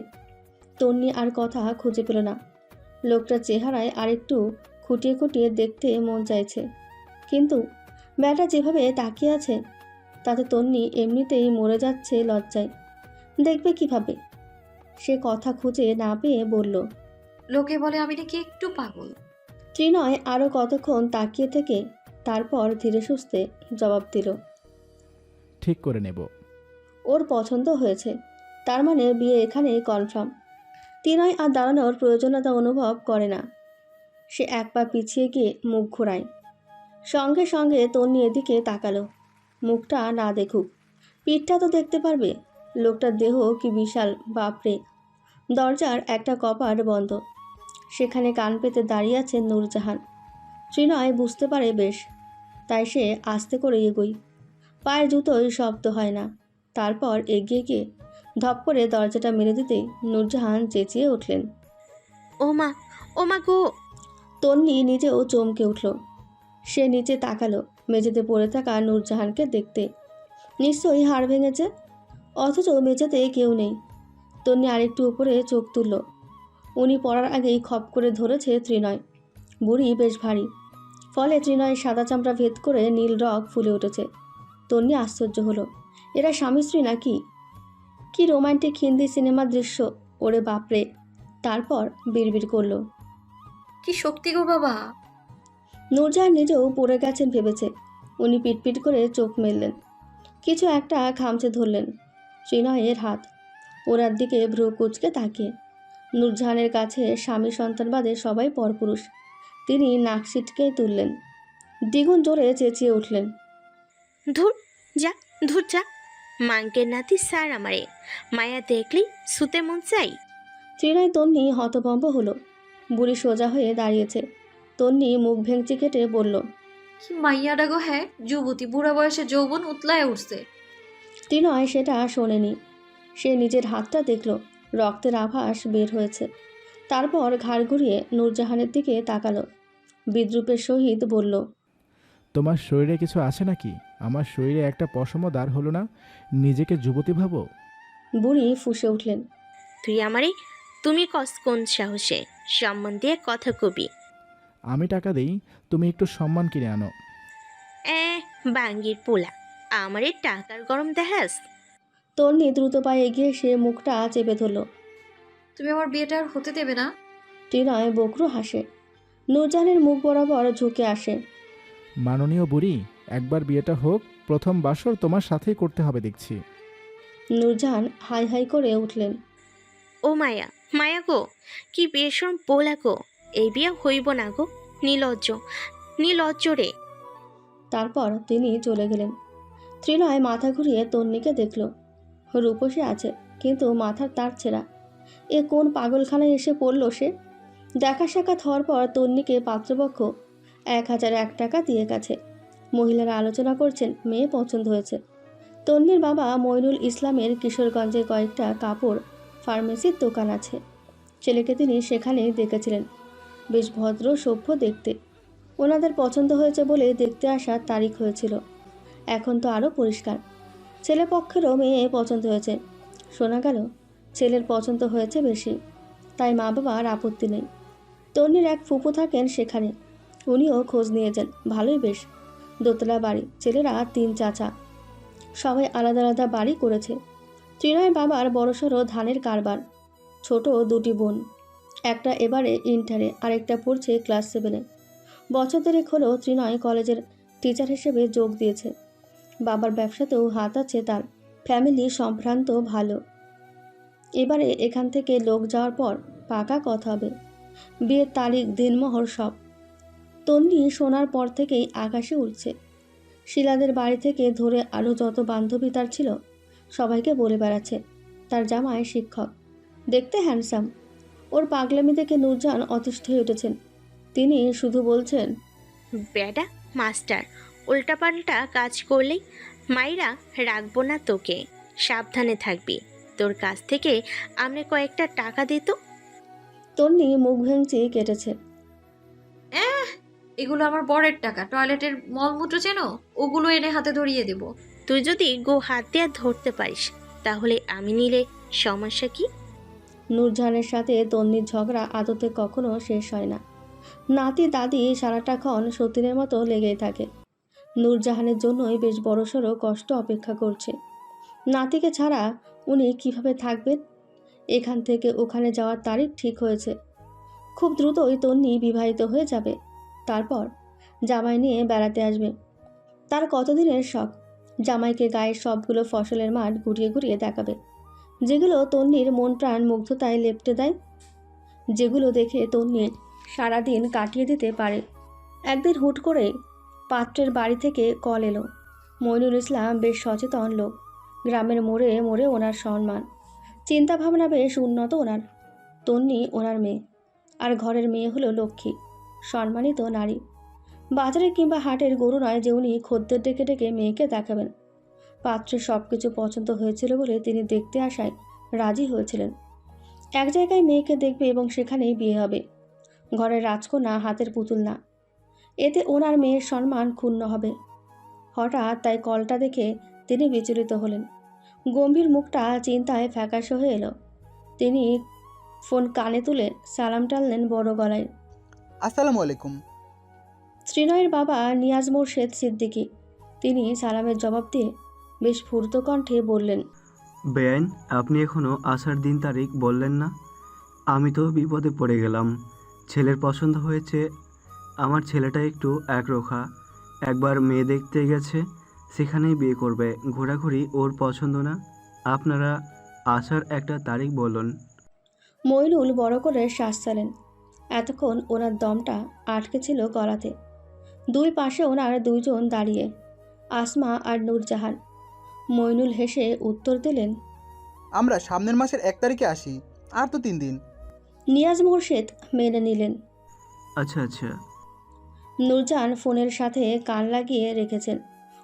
তন্নি আর কথা খুঁজে পেল না। লোকটার চেহারায় আরেকটু খুঁটিয়ে খুঁটিয়ে দেখতে মন চাইছে, কিন্তু ব্যাটা যেভাবে তাকিয়ে আছে তাতে তন্নি এমনিতেই মরে যাচ্ছে লজ্জায়। দেখবে কিভাবে? সে কথা খুঁজে না পেয়ে বলল, লোকে বলে আমি নাকি একটু পাগল। ত্রিনয় আরও কতক্ষণ তাকিয়ে থেকে তারপর ধীরে সুস্থে জবাব দিল, ঠিক করে নেব। ওর পছন্দ হয়েছে, তার মানে বিয়ে এখানেই কনফার্ম। ত্রিনয় আর দাঁড়ানোর প্রয়োজনীয়তা অনুভব করে না। সে এক পা পিছিয়ে গিয়ে মুখ ঘোরায়। সঙ্গে সঙ্গে তন্নি এদিকে তাকালো। মুখটা না দেখুক, পিঠটা তো দেখতে পারবে। লোকটার দেহ কি বিশাল, বাপরে। দরজার একটা কপাট বন্ধ। সেখানে কান পেতে দাঁড়িয়ে আছে নূরজাহান। ত্রিনয় বুঝতে পারে বেশ, তাই সে আস্তে করে এগোয়। পায়ের জুতোই শব্দ হয় না। তারপর এগিয়ে গিয়ে ধপ করে দরজাটা মেরে দিতেই নূরজাহান চেঁচিয়ে উঠলেন, ও মা গো। তন্নি নিজেও চমকে উঠল। সে নিচে তাকালো, মেঝেতে পড়ে থাকা নূরজাহানকে দেখতে। নিশ্চয়ই হাড় ভেঙেছে, অথচ মেঝেতে কেউ নেই। তন্নি আরেকটু উপরে চোখ তুলল। উনি পড়ার আগেই খপ করে ধরেছে ত্রিনয়। বুড়ি বেশ ভারী, ফলে ত্রিনয়ের সাদা চামড়া ভেদ করে নীল রগ ফুলে উঠেছে। তন্নি আশ্চর্য হলো, এরা স্বামী স্ত্রী নাকি? কি রোমান্টিক হিন্দি সিনেমার দৃশ্য, ওরে বাপরে। তারপর বিড়বিড় করলো, কি শক্তি গো বাবা। নূরজাহান নিজেও পড়ে গেছেন ভেবেছে। উনি পিটপিট করে চোখ মেললেন, কিছু একটা খামচে ধরলেন ত্রিনয়ের হাত। ওনার দিকে ভ্রু কুচকে তাকিয়ে। নূরজাহানের কাছে স্বামী সন্তান বাদে সবাই পরপুরুষ। তিনি নাক ছিটকে তুললেন, দ্বিগুণ জোরে চেঁচিয়ে উঠলেন, ধুর যা। মাঙ্কের নাতি স্যার আমারে মায়া দেখলি সুতে মন চাই। ত্রিনয় তন্নি হতভম্ব হলো। বুড়ি সোজা হয়ে দাঁড়িয়েছে। তন্নি মুখ ভেঙচি কেটে বলল, কি মাইয়াডা গো, হ্যাঁ যুবতী, বুড়া বয়সে যৌবন উতলায় উঠছে। ত্রিনয় সেটা শোনেনি। সে নিজের হাতটা দেখল, রক্তের আভাস বের হয়েছে। তারপর ঘাড় ঘুরিয়ে নূরজাহানের দিকে তাকালো, বিদ্রুপের সহিত বলল, তোমার শরীরে কিছু আছে নাকি? আমার শরীরে একটা পশমও দাঁড় হলো না, নিজেকে যুবতী ভাবো। বুড়ি ফুঁসে উঠলেন, তুমি কস কোন সাহসে সম্মান দিয়ে কথা কবি? আমি টাকা দেই, তুমি একটু সম্মান কিনে আনো। বাঙ্গির পোলা, আমারে টাকার গরম দেখাস? তন্নি দ্রুত পায়ে এগিয়ে সে মুখটা চেপে ধরল। তুমি আমার বিয়েটা আর হতে দেবে না? ত্রিনয় বকরু হাসে। নূরজাহানের মুখ বরাবর ঝুঁকে আসে। মাননীয় বুড়ি, একবার বিয়েটা হোক, প্রথম বাসর তোমার সাথেই করতে হবে দেখছি। নূরজাহান হাই হাই করে উঠলেন, ও মায়া গো, কি বেশম পোলা গো, এই বিয়ে হইব না গো, নীলজ্জ রে। তারপর তিনি চলে গেলেন। ত্রিনয় মাথা ঘুরিয়ে তন্নিকে দেখল। রূপসী আছে, কিন্তু মাথার তার ছেঁড়া। এ কোন পাগলখানায় এসে পড়ল সে? দেখা সাক্ষাৎ হওয়ার পর তন্নিকে পাত্রপক্ষ 1001 টাকা দিয়ে গেছে। মহিলারা আলোচনা করছেন মেয়ে পছন্দ হয়েছে। তন্নির বাবা মইনুল ইসলামের কিশোরগঞ্জে কয়েকটা কাপড় ফার্মেসির দোকান আছে। ছেলেকে তিনি সেখানেই দেখেছিলেন। বেশ ভদ্র সভ্য দেখতে। ওনাদের পছন্দ হয়েছে বলে দেখতে আসার তারিখ হয়েছিল। এখন তো আরও পরিষ্কার। ছেলে পক্ষেরও মেয়ে পছন্দ হয়েছে। শোনা গেল ছেলের পছন্দ হয়েছে বেশি, তাই মা বাবার আপত্তি নেই। তন্নির এক ফুপু থাকেন সেখানে, উনিও খোঁজ নিয়েছেন। ভালোই বেশ, দোতলা বাড়ি, ছেলেরা 3 চাচা, সবাই আলাদা আলাদা বাড়ি করেছে। ত্রিনয়ের বাবার বড়সড় ধানের কারবার। ছোট 2টি বোন, একটা এবারে ইন্টারে, আরেকটা পড়ছে ক্লাস 7-এ। বছর দেড়েক হলো ত্রিনয় কলেজের টিচার হিসেবে যোগ দিয়েছে। বাবার ব্যবসাতেও হাত আছে তার। ফ্যামিলি সম্ভ্রান্ত ভালো। এবারে এখান থেকে লোক যাওয়ার পর পাকা কথা হবে। বিয়ের তারিখ, দিনমোহর সব। তন্নি শোনার পর থেকেই আকাশে উঠছে। শিলাদের বাড়ি থেকে ধরে আরও যত বান্ধবী তার ছিল সবাইকে বলে বেড়াচ্ছে তার জামাই শিক্ষক, দেখতে হ্যান্ডসাম। ওর পাগলামি দেখে নূরজাহান অতিষ্ঠ হয়ে উঠেছেন। তিনি শুধু বলছেন, বেডা মাস্টার, উল্টাপাল্টা কাজ করলেই মাইরা রাখবো না তোকে, সাবধানে থাকবি। তোর কাছ থেকে আমরা কয়েকটা টাকা দিত। তন্নি মুখ ভেঙচি কেটেছে। এগুলো আমার বরের টাকা, টয়লেটের মলমূত্র চেন, ওগুলো এনে হাতে ধরিয়ে দেব। তুই যদি গো হাত দিয়ে ধরতে পারিস তাহলে আমি নিলে সমস্যা কি? নূরজাহানের সাথে তন্নির ঝগড়া আদতে কখনো শেষ হয় না। নাতি দাদি সারাটাক্ষণ সতীনের মতো লেগেই থাকে। নূরজাহানের জন্যই বেশ বড়সড় কষ্ট অপেক্ষা করছে। নাতিকে ছাড়া উনি কিভাবে থাকবেন? এখান থেকে ওখানে যাওয়ার তারিখ ঠিক হয়েছে। খুব দ্রুতই তন্নি বিবাহিত হয়ে যাবে। তারপর জামাই নিয়ে বেড়াতে আসবে। তার কতদিনের শখ জামাইকে গায়ের সবগুলো ফসলের মাঠ ঘুরিয়ে ঘুরিয়ে দেখাবে, যেগুলো তন্নির মন প্রাণ মুগ্ধতায় লেপ্টে দেয়, যেগুলো দেখে তন্নির সারাদিন কাটিয়ে দিতে পারে। একদিন হুট করে পাত্রের বাড়ি থেকে কল এলো। মইনুল ইসলাম বেশ সচেতন লোক, গ্রামের মোড়ে মোড়ে ওনার সম্মান, চিন্তাভাবনা বেশ উন্নত ওনার। তন্নি ওনার মেয়ে, আর ঘরের মেয়ে হলো লক্ষ্মী, সম্মানিত নারী। বাজারে কিংবা হাটের গরু নয় যে উনি খদ্দের ডেকে ডেকে মেয়েকে দেখাবেন। পাত্রের সব কিছু পছন্দ হয়েছিল বলে তিনি দেখতে আসায় রাজি হয়েছিলেন। এক জায়গায় মেয়েকে দেখবে এবং সেখানেই বিয়ে হবে। ঘরের রাজকন্যা, হাতের পুতুল না। এতে ওনার মেয়ের সম্মান ক্ষুণ্ণ হবে। হঠাৎ তাই কলটা দেখে তিনি বিচলিত হলেন। গম্ভীর মুখটা চিন্তায় ফ্যাকাশে হয়ে এলো। তিনি ফোন কানে তুলে সালাম টানলেন বড় গলায়। আসসালামু আলাইকুম। শ্রীনয়ের বাবা নিয়াজ মোর্শেদ সিদ্দিকী। তিনি সালামের জবাব দিয়ে বেশ ফুর্ত কণ্ঠে বললেন, বেআইন, আপনি এখনও আসার দিন তারিখ বললেন না। আমি তো বিপদে পড়ে গেলাম। ছেলের পছন্দ হয়েছে। আমার ছেলেটা একটু একরোখা, একবার মেয়ে দেখতে গেছে, সেখানেই বিয়ে করবে। ঘোরাঘুরি ওর পছন্দ না। আপনারা আসার একটা তারিখ বলুন। মইনুল বড় করে শ্বাস চালেন। এতক্ষণ ওনার দমটা আটকে ছিল গলাতে। দুই পাশে ওনার দুইজন দাঁড়িয়ে, আসমা আর নূরজাহান। মইনুল হেসে উত্তর দিলেন, আমরা সামনের মাসের 1 তারিখে আসি, আর তো 3 দিন। নিয়াজ মোর্শেদ মেনে নিলেন। আচ্ছা আচ্ছা। নূরজাহান ফোনের সাথে কান লাগিয়ে রেখেছেন,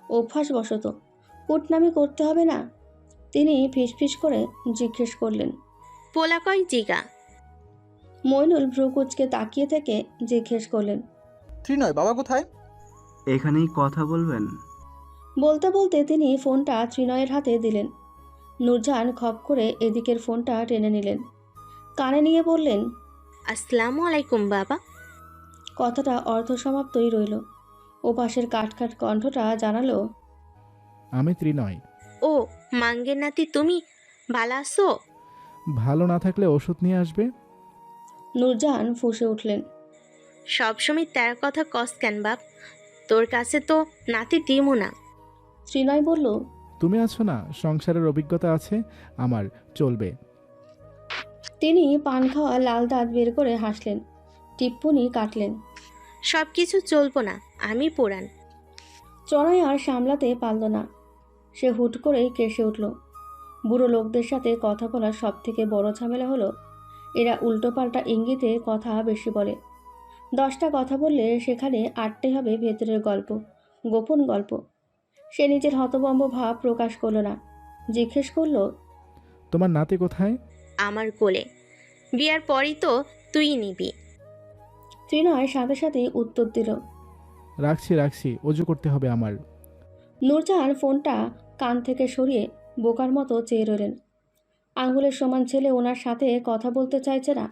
অভ্যাসবশত। কুটনামি করতে হবে না। তিনি ফিসফিস করে জিজ্ঞেস করলেন, পোলা কয় জিগা? মইনুল ভ্রুকুচকে তাকিয়ে থেকে জিজ্ঞেস করলেন, ত্রিনয় বাবা কোথায়? এখানেই কথা বলবেন? বলতে বলতে তিনি ফোনটা ত্রিনয়ের হাতে দিলেন। নূরজাহান খপ করে এদিকের ফোনটা টেনে নিলেন, কানে নিয়ে বললেন, আসসালামু আলাইকুম বাবা। কথাটা অর্ধসমাপ্তই রইল। ওপাশের কাটকাট কণ্ঠটা জানালো, আমি ত্রিনয়। ও মাঙ্গের নাতি, তুমি ভালো আছো? ভালো না থাকলে ওষুধ নিয়ে আসবে। নূরজাহান ফুঁসে উঠলেন। সবসময় তার কথা কস কেন বাপ? তোর কাছে তো নাতি দিমু না। ত্রিনয় বলল, তুমি আছো না, সংসারের অভিজ্ঞতা আছে আমার, চলবে। তিনি পান খাওয়া লাল দাঁত বের করে হাসলেন, টিপ্পনি কাটলেন। সব কিছু চলবো না, আমি পোড়ান। চড়াই আর সামলাতে পারল না। সে হুট করেই কেসে উঠল। বুড়ো লোকদের সাথে কথা বলার সব থেকে বড় ঝামেলা হলো এরা উল্টোপাল্টা ইঙ্গিতে কথা বেশি বলে। 10টা কথা বললে সেখানে 8টাই হবে ভেতরের গল্প, গোপন গল্প। সে নিজের হতভম্ব ভাব প্রকাশ করলো না। জিজ্ঞেস করলো, তোমার নাতি কোথায়? আমার কোলে। বিয়ার পরই তো তুই নিবি। ত্রিনয় সাথে সাথেই উত্তর দিল। রাখছি রাখছি, অজু করতে হবে আমার। নূরজাহান ফোনটা কান থেকে সরিয়ে বোকার মতো চেয়ে রইলেন। আঙুলের সমান ছেলে ওনার সাথে কথা বলতে চাইছে না।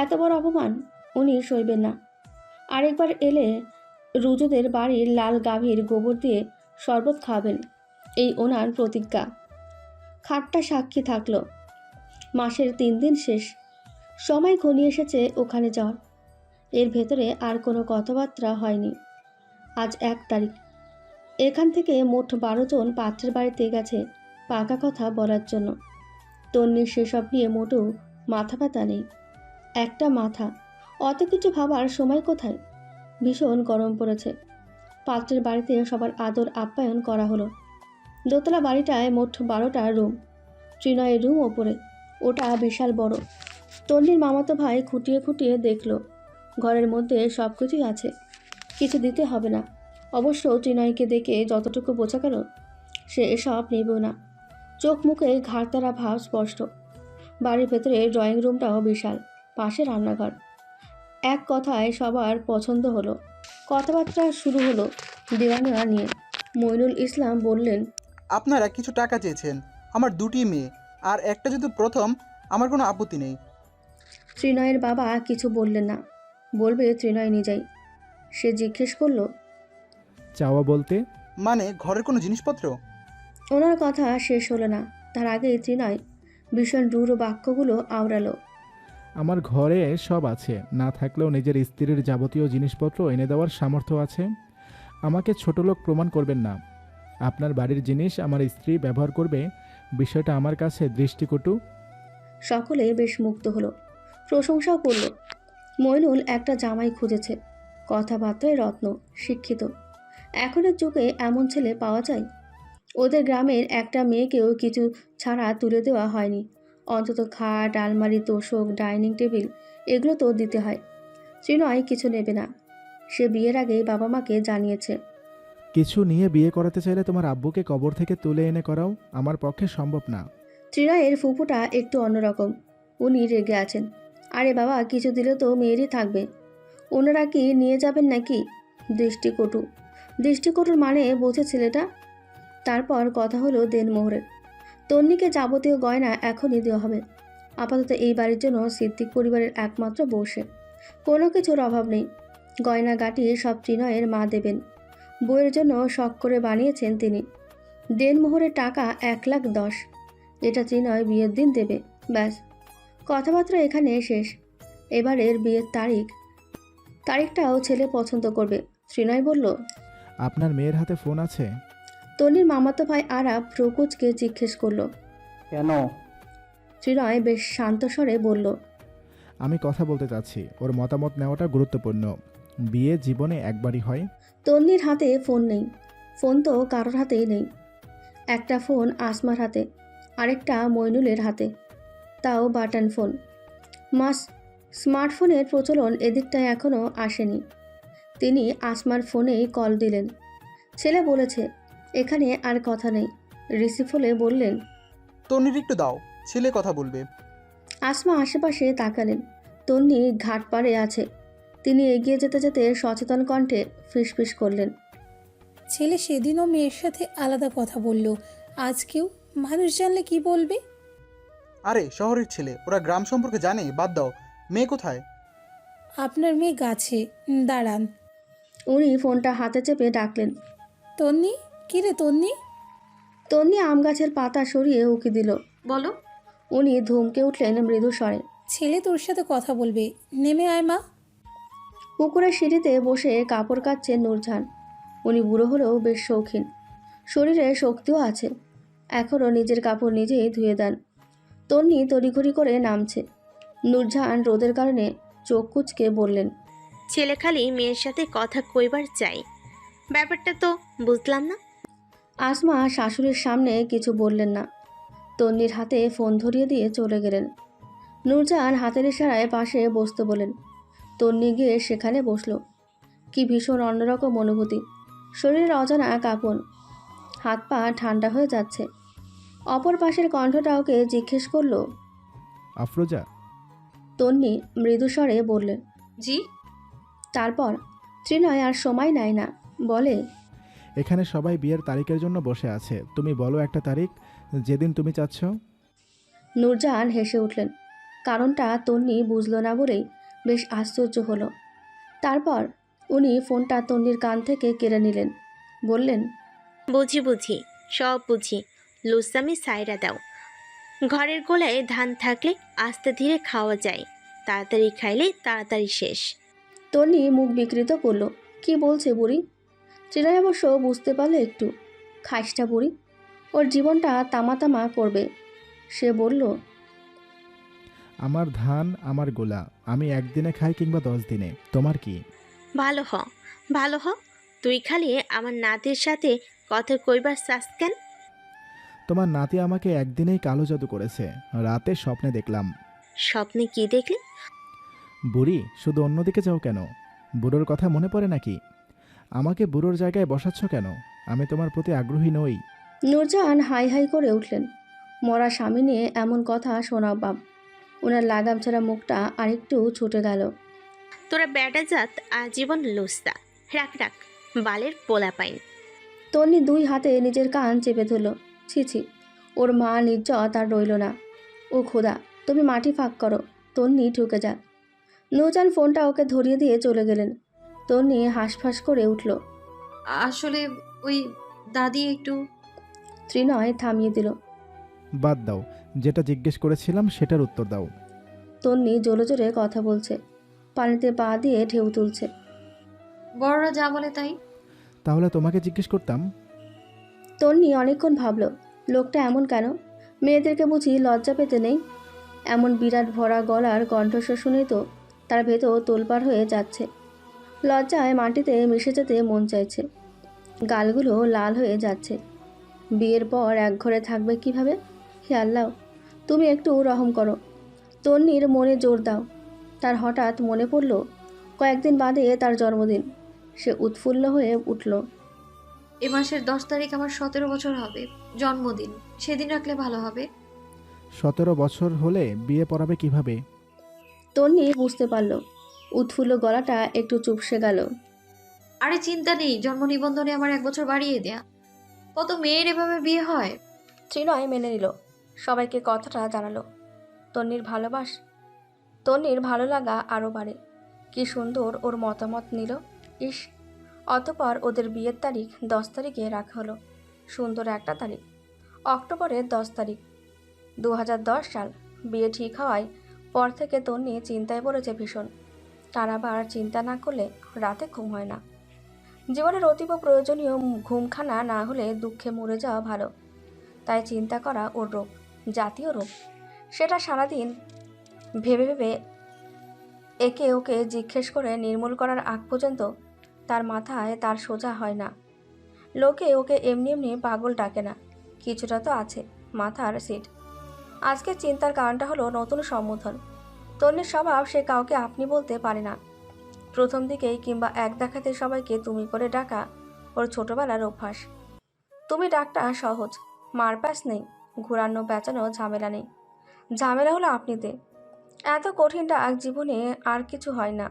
এত বড় অপমান উনি সইবেন না। আরেকবার এলে রুজুদের বাড়ির লাল গাভীর গোবর দিয়ে শরবত খাবেন, এই ওনার প্রতিজ্ঞা। খাটটা সাক্ষী থাকলো। মাসের 3 দিন শেষ, সময় ঘনিয়ে এসেছে ওখানে যাওয়ার। এর ভেতরে আর কোনো কথাবার্তা হয়নি। আজ 1 তারিখ। এখান থেকে মোট 12 জন পাত্রের বাড়িতে গেছে পাকা কথা বলার জন্য। তন্নির সেসব নিয়ে মোটেও মাথা ব্যথা নেই। একটা মাথা, অত কিছু ভাবার সময় কোথায়? ভীষণ গরম পড়েছে। পাত্রের বাড়িতে সবার আদর আপ্যায়ন করা হলো। দোতলা বাড়িটায় মোট 12টা রুম। ত্রিনয়ের রুম ওপরে, ওটা বিশাল বড়। তন্নির মামাতো ভাই খুঁটিয়ে খুঁটিয়ে দেখল, ঘরের মধ্যে সব কিছুই আছে, কিছু দিতে হবে না। অবশ্য ত্রিনয়কে দেখে যতটুকু বোঝা গেল সে এসব নেবেও না। চোখ মুখে ঘাড়তারা ভাব স্পষ্ট। বাড়ির ভেতরে ড্রয়িং রুমটাও বিশাল, পাশে রান্নাঘর। এক কথায় সবার পছন্দ হলো। কথাবার্তা শুরু হলো দেওয়া নেওয়া নিয়ে। মইনুল ইসলাম বললেন, আপনারা কিছু টাকা চেয়েছেন, আমার 2টি মেয়ে, আর একটা যদি প্রথম, আমার কোনো আপত্তি নেই। ত্রিনয়ের বাবা কিছু বললেন না, বলবে ত্রিনয় নিজেই। সে জিজ্ঞেস করলো, চাওয়া বলতে? মানে ঘরের কোনো জিনিসপত্র? ওনার কথা শেষ হলো না, তার আগেই ত্রিনয় ভীষণ রূঢ় বাক্যগুলো আওড়ালো। আমার ঘরে সব আছে, না থাকলেও নিজের স্ত্রীর যাবতীয় জিনিসপত্র এনে দেওয়ার সামর্থ্য আছে। আমাকে ছোটলোক প্রমাণ করবেন না। আপনার বাড়ির জিনিস আমার স্ত্রী ব্যবহার করবে, বিষয়টা আমার কাছে দৃষ্টিকটু। সকলে বেশ মুগ্ধ হলো, প্রশংসাও করল। মইনুল একটা জামাই খুঁজেছে, কথাবার্তায় রত্ন, শিক্ষিত। এখনের যুগে এমন ছেলে পাওয়া যায়? ওদের গ্রামের একটা মেয়েকেও কিছু ছাড়া তুলে দেওয়া হয়নি। অন্তত খাট, আলমারি, তোশক, ডাইনিং টেবিল এগুলো তো দিতে হয়। ত্রিনয় কিছু নেবে না, সে বিয়ের আগেই বাবা মাকে জানিয়েছে। কিছু নিয়ে বিয়ে করাতে চাইলে তোমার আব্বুকে কবর থেকে তুলে এনে করাও, আমার পক্ষে সম্ভব না। ত্রিনয়ের ফুপুটা একটু অন্যরকম, উনি রেগে আছেন। আরে বাবা, কিছু দিলে তো মেয়েরই থাকবে, ওনারা কি নিয়ে যাবেন নাকি? দৃষ্টিকটু। দৃষ্টিকটুর মানে বোঝে ছেলেটা। তারপর কথা হলো দেনমোহরের। তন্নিকে যাবতীয় গয়না এখনই দেওয়া হবে। আপাতত এই বাড়ির জন্য সিদ্দিক পরিবারের একমাত্র বসে, কোনো কিছুর অভাব নেই। গয়না গাটি সব ত্রিনয়ের মা দেবেন। বইয়ের জন্য শখ করে বানিয়েছেন তিনি। দেনমোহরের টাকা 1,10,000। এটা ত্রিনয় বিয়ের দিন দেবে, ব্যাস। কথাবার্তা এখানে শেষ। এবারের বিয়ের তারিখটাও ছেলে পছন্দ করবে। ত্রিনয় বলল, আপনার মেয়ের হাতে ফোন আছে? তনির মামাতো ভাই আরাব প্রকুজকে জিজ্ঞেস করলো। কেন? ত্রিনয় বেশ শান্ত স্বরে বলল, আমি কথা বলতে চাচ্ছি, ওর মতামত নেওয়াটা গুরুত্বপূর্ণ। বিয়ে জীবনে একবারই হয়। তন্নির হাতে ফোন নেই, ফোন তো কারোর হাতেই নেই। একটা ফোন আসমার হাতে, আরেকটা মইনুলের হাতে, তাও বাটন ফোন। স্মার্টফোনের প্রচলন এদিকটায় এখনও আসেনি। তিনি আসমার ফোনেই কল দিলেন। ছেলে বলেছে এখানে আর কথা নেই। রিসিভ হলে বললেন, তন্নির একটু দাও, ছেলে কথা বলবে। আসমা আশেপাশে তাকালেন। তন্নি ঘাট পাড়ে আছে। তিনি এগিয়ে যেতে যেতে সচেতন কণ্ঠে ফিসফিস করলেন, ছেলে সেদিনও মেয়ের সাথে আলাদা কথা বলল, আজকেও? মানুষ জানলে কি বলবে? আরে শহরের ছেলে, ওরা গ্রাম সম্পর্কে জানে, বাদ দাও। মেয়ে কোথায়? আপনার মেয়ে গাছে, দাঁড়ান। উনি ফোনটা হাতে চেপে ডাকলেন, তন্নি, কিরে তন্নি? তন্নি আম গাছের পাতা সরিয়ে উকি দিল। বলো। উনি ধমকে উঠলেন মৃদু স্বরে, ছেলে তোর সাথে কথা বলবে, নেমে আয় মা। পুকুরের সিঁড়িতে বসে কাপড় কাচ্ছেন নূরজাহান। উনি বুড়ো হলেও বেশ শৌখিন, শরীরে শক্তিও আছে। এখনও নিজের কাপড় নিজেই ধুয়ে দেন। তন্নি তড়িঘড়ি করে নামছে। নূরজাহান রোদের কারণে চোখ কুচকে বললেন, ছেলে খালি মেয়ের সাথে কথা কইবার চাই, ব্যাপারটা তো বুঝলাম না। আসমা শাশুড়ির সামনে কিছু বললেন না, তন্নির হাতে ফোন ধরিয়ে দিয়ে চলে গেলেন। নূরজাহান হাতের ইশারায় পাশে বসতে বলেন। তন্নি গিয়ে সেখানে বসল। কি ভীষণ অন্যরকম অনুভূতি, শরীরের অজানা কাঁপন, হাত পা ঠান্ডা হয়ে যাচ্ছে। অপর পাশের কণ্ঠটা ওকে জিজ্ঞেস করলো, আফরোজা? তন্নি মৃদুস্বরে বললেন, জি। তারপর ত্রিনয় আর সময় নেয় না, বলে, এখানে সবাই বিয়ের তারিখের জন্য বসে আছে, তুমি বলো একটা তারিখ যেদিন তুমি চাচ্ছ। নূরজাহান হেসে উঠলেন। কারণটা তন্নি বুঝল না বলেই বেশ আশ্চর্য হলো। তারপর উনি ফোনটা তন্নির কান থেকে কেড়ে নিলেন, বললেন, বুঝি, সব বুঝি। লুসামি সাইরা দাও। ঘরের গোলায় ধান থাকলে আস্তে ধীরে খাওয়া যায়, তাড়াতাড়ি খাইলে তাড়াতাড়ি শেষ। তন্নি মুখ বিকৃত করল। কি বলছে বুড়ি? ত্রিনয় অবশ্য বুঝতে পারল একটু, খাইসটা বুড়ি, ওর জীবনটা তামা করবে। সে বলল, আমার ধান আমার গোলা, আমি একদিনে খাই কিংবা 10 দিনে, তোমার কি? ভালো হ, তুই খালি আমার নাতির সাথে কথা কইবার চাস কেন? তোমার নাতি আমাকে একদিনেই কালো জাদু করেছে। রাতে স্বপ্নে দেখলাম। স্বপ্নে কি দেখলে? বুড়ি, শুধু অন্যদিকে যাও কেন? বুড়োর কথা মনে পড়ে নাকি? আমাকে বুড়োর জায়গায় বসাচ্ছ কেন? আমি তোমার প্রতি আগ্রহী নই। নূরজাহান হাই হাই করে উঠলেন। মরা স্বামী নিয়ে এমন কথা শোনা বাপ। ওনার লাগাম ছাড়া মুখটা আরেকটু ছুটে গেল। তোরা বেটা জাত আজীবন লুস্তা। রাখ রাখ, বালের পোলা পাইন। তন্নি 2 হাতে নিজের কান চেপে ধরল। ছি ছি, ওর মা নির্জত আর রইল না। ও খোদা, তুমি মাটি ফাঁক করো, তন্নি ঢুকে যা। নূরজাহান ফোনটা ওকে ধরিয়ে দিয়ে চলে গেলেন। তন্নি হাঁসফাঁস করে উঠল। আসলে ওই দাদি একটু। ত্রিনয় থামিয়ে দিল। বাদ দাও, যেটা জিজ্ঞেস করেছিলাম সেটার উত্তর দাও। তন্নি জোরে জোরে কথা বলছে, পানিতে পা দিয়ে ঢেউ তুলছে। বড়রা যা বলে তাই। তাহলে তোমাকে জিজ্ঞেস করতাম। তন্নি অনেকক্ষণ ভাবল, লোকটা এমন কেন? মেয়েদেরকে বুঝি লজ্জা পেতে নেই? এমন বিরাট ভরা গলার কণ্ঠস্বর শুনেই তো তার ভেতর তোলপাড় হয়ে যাচ্ছে। লজ্জায় মাটিতে মিশে যেতে মন চাইছে। গালগুলো লাল হয়ে যাচ্ছে। বিয়ের পর এক ঘরে থাকবে কিভাবে? হে আল্লাহ, তুমি একটু রহম করো। তন্নির মনে জোর দাও। তার হঠাৎ মনে পড়ল কয়েকদিন বাদে তার জন্মদিন। সে উৎফুল্ল হয়ে উঠল। এ মাসের 10 তারিখ আমার 17 বছর হবে, জন্মদিন। সেদিন রাখলে ভালো হবে। 17 বছর হলে বিয়ে পড়াবে কিভাবে? তন্নি বুঝতে পারল। উৎফুল্ল গলাটা একটু চুপসে গেল। আরে চিন্তা নেই, জন্ম নিবন্ধনে আমার 1 বছর বাড়িয়ে দেয়া। কত মেয়ের এভাবে বিয়ে হয়। ত্রিনয় মেনে নিল, সবাইকে কথাটা জানালো। তন্নির ভালো লাগা আরও বাড়ে। কি সুন্দর ওর মতামত নিল। ইস, অতপর ওদের বিয়ের তারিখ 10 তারিখে রাখা হলো। সুন্দর একটা তারিখ, অক্টোবরের 10 তারিখ, 2010 সাল। বিয়ে ঠিক হওয়ায় পর থেকে তন্নি চিন্তায় পড়েছে ভীষণ। তার আবার চিন্তা না করলে রাতে ঘুম হয় না। জীবনের অতীব প্রয়োজনীয় ঘুমখানা না হলে দুঃখে মরে যাওয়া ভালো। তাই চিন্তা করা ওর রোগ, জাতীয় রোগ। সেটা সারাদিন ভেবে ভেবে একে ওকে জিজ্ঞেস করে নির্মূল করার আগ পর্যন্ত তার মাথায় তার সোজা হয় না। লোকে ওকে এমনি এমনি পাগল ডাকে না, কিছুটা তো আছে মাথার সিট। আজকের চিন্তার কারণটা হলো নতুন সম্বোধন। তন্নির স্বভাব, সে কাউকে আপনি বলতে পারে না। প্রথম দিকেই কিংবা এক দেখাতে সবাইকে তুমি করে ডাকা ওর ছোটবেলার অভ্যাস। তুমি ডাকটা সহজ, মারপ্যাচ নেই, ঘুরানো পেঁচানো ঝামেলা নেই। ঝামেলা হলো আপনিতে। এত কঠিন ডাক জীবনে আর কিছু হয় না।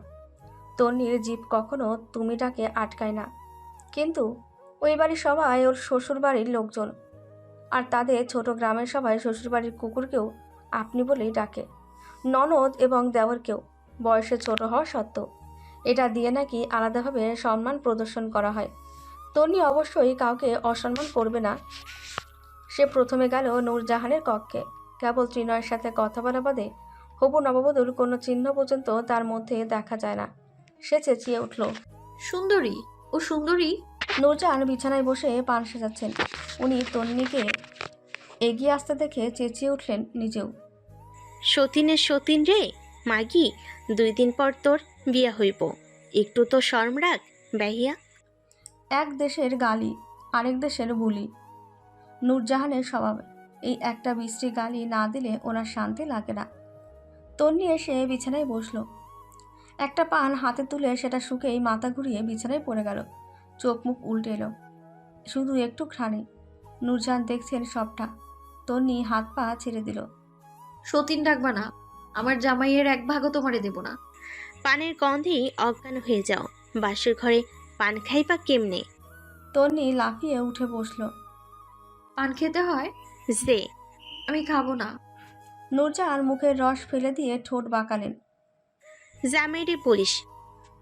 তন্নির জীব কখনো তুমি ডাকে আটকায় না। কিন্তু ওই বাড়ির সবাই ওর শ্বশুরবাড়ির লোকজন, আর তাদের ছোট গ্রামের সবাই শ্বশুরবাড়ির কুকুরকেও আপনি বলেই ডাকে, ননদ এবং দেওরকেও, বয়সে ছোট হওয়া সত্ত্বেও। এটা দিয়ে নাকি আলাদাভাবে সম্মান প্রদর্শন করা হয়। তন্নি অবশ্যই কাউকে অসম্মান করবে না। সে প্রথমে গেল নূরজাহানের কক্ষে। কেবল ত্রিনয়ের সাথে কথা বলা বাদে হবু নববধূর কোনো চিহ্ন পর্যন্ত তার মধ্যে দেখা যায় না। সে চেঁচিয়ে উঠল, সুন্দরী, ও সুন্দরী। নূরজাহান বিছানায় বসে পান সাজাচ্ছেন। উনি তন্নিকে এগিয়ে আসতে দেখে চেঁচিয়ে উঠলেন নিজেও। সতীনের সতীন রে মাগি, 2 দিন পর তোর বিয়া হইব, একটু তো শরম রাখ বেহিয়া। এক দেশের গালি, আরেক দেশের বুলি। নূরজাহানের স্বভাব, এই একটা বিশ্রী গালি না দিলে ওনার শান্তি লাগে না। তন্নি এসে বিছানায় বসলো। একটা পান হাতে তুলে সেটা শুকেই মাথা ঘুরিয়ে বিছানায় পড়ে গেল। চোখ মুখ উল্টে এলো, শুধু একটু ঘ্রাণে। নূরজাহান দেখছেন সবটা। তন্নি হাত পা ছেড়ে দিল। সতীন ডাকবা না, আমার জামাইয়ের 1 ভাগও তোমারে দেব না। পানের গন্ধেই অজ্ঞান হয়ে যাও। বাসর ঘরে পান খাইবা কেমনে? তন্নি লাফিয়ে উঠে বসলো। পান খেতে হয়? যে আমি খাবো না। নূরজাহান মুখের রস ফেলে দিয়ে ঠোঁট বাঁকালেন। জামাইরে বলিস।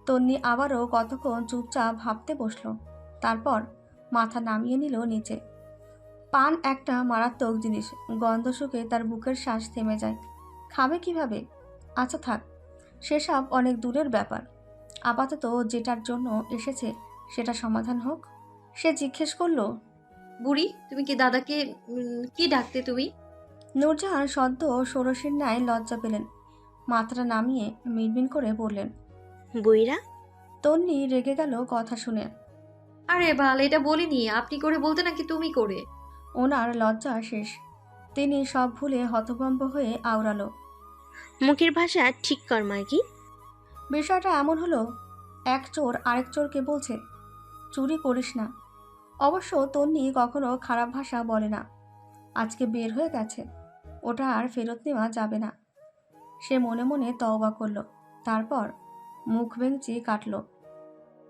তন্নি আবারও কতক্ষণ চুপচাপ ভাবতে বসলো। তারপর মাথা নামিয়ে নিল নিচে। পান একটা মারাত্মক জিনিস। গন্ধ শুকে তার বুকের শ্বাস থেমে যায়। খাবে কিভাবে? আচ্ছা থাক, সেসব অনেক দূরের ব্যাপার। আপাতত যেটার জন্য এসেছে সেটা সমাধান হোক। সে জিজ্ঞেস করলো, বুড়ি, তুমি কি দাদাকে কি ডাকতে তুমি? নূরজাহান সদ্য ষোড়শীর ন্যায় লজ্জা পেলেন। মাথাটা নামিয়ে মিনমিন করে বললেন, বইরা। তন্নি রেগে গেল কথা শুনে। আরে বাল, এটা বলিনি। আপনি করে বলতে নাকি তুমি করে? ওনার লজ্জা শেষ। তিনি সব ভুলে হতভম্ব হয়ে আওড়ালো। মুখের ভাষা ঠিক কর মাগি। বিষয়টা এমন হলো, এক চোর আরেক চোরকে বলছে চুরি করিস না। অবশ্য তন্নি কখনো খারাপ ভাষা বলে না। আজকে বের হয়ে গেছে, ওটা আর ফেরত নেওয়া যাবে না। সে মনে মনে তওবা করলো, তারপর মুখ ভেঙচি কাটলো।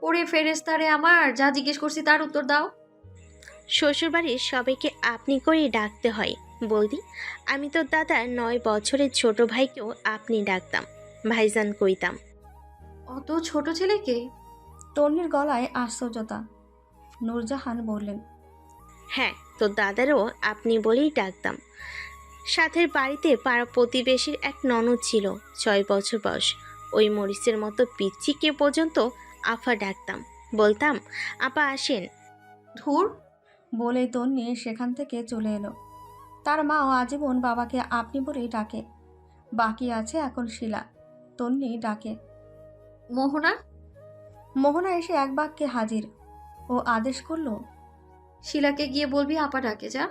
ওরে ফেরেস্তারে আমার, যা জিজ্ঞেস করছি তার উত্তর দাও। শ্বশুরবাড়ির সবাইকে আপনি করেই ডাকতে হয় বৌদি। আমি তো দাদা 9 বছরের ছোট ভাইকেও আপনি ডাকতাম, ভাইজান কইতাম। অত ছোট ছেলেকে? তন্নির গলায় আশ্চর্যতা। নূরজাহান বললেন, হ্যাঁ, তো দাদারও আপনি বলেই ডাকতাম। সাথের বাড়িতে পাড়া প্রতিবেশীর এক ননদ ছিল, 6 বছর বয়স। ওই মরিচের মতো পিচ্চিকে পর্যন্ত আফা ডাকতাম, বলতাম আপা আসেন। ধুর। বলেই তন্নি সেখান থেকে চলে এলো। তার মাও আজীবন বাবাকে আপনি বলেই ডাকে। বাকি আছে এখন শিলা। তন্নি ডাকে, মোহনা। মোহনা এসে এক বাক্যে হাজির। ও আদেশ করলো, শিলাকে গিয়ে বলবি আপা ডাকে যা।